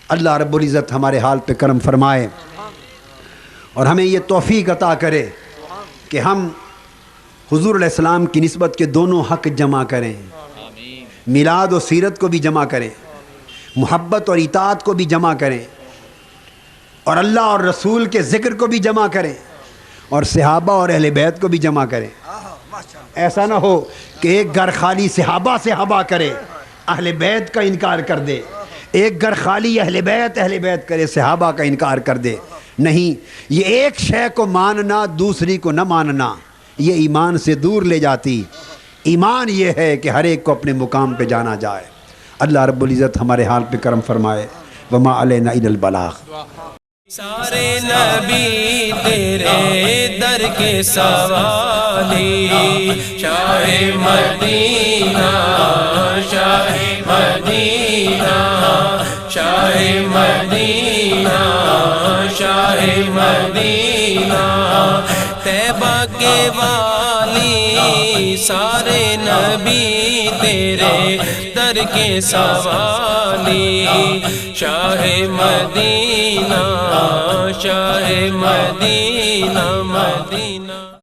اللہ رب العزت ہمارے حال پہ کرم فرمائے اور ہمیں یہ توفیق عطا کرے کہ ہم حضور علیہ السلام کی نسبت کے دونوں حق جمع کریں، میلاد و سیرت کو بھی جمع کریں، محبت اور اطاعت کو بھی جمع کریں، اور اللہ اور رسول کے ذکر کو بھی جمع کریں، اور صحابہ اور اہل بیت کو بھی جمع کریں. ایسا نہ ہو کہ ایک گھر خالی صحابہ سے ہوا کرے اہل بیت کا انکار کر دے، ایک گھر خالی اہل بیت کرے صحابہ کا انکار کر دے. نہیں، یہ ایک شے کو ماننا دوسری کو نہ ماننا یہ ایمان سے دور لے جاتی. ایمان یہ ہے کہ ہر ایک کو اپنے مقام پہ جانا جائے. اللہ رب العزت ہمارے حال پہ کرم فرمائے. وما علینا الا البلاغ. سارے نبی تیرے در کے سوالی، شاہ مدینہ شاہ مدینہ شاہ مدینہ شاہ مدینہ طیبہ کے والی. سارے نبی تیرے در کے سوالی، شاہ مدینہ شاہ مدینہ مدینہ.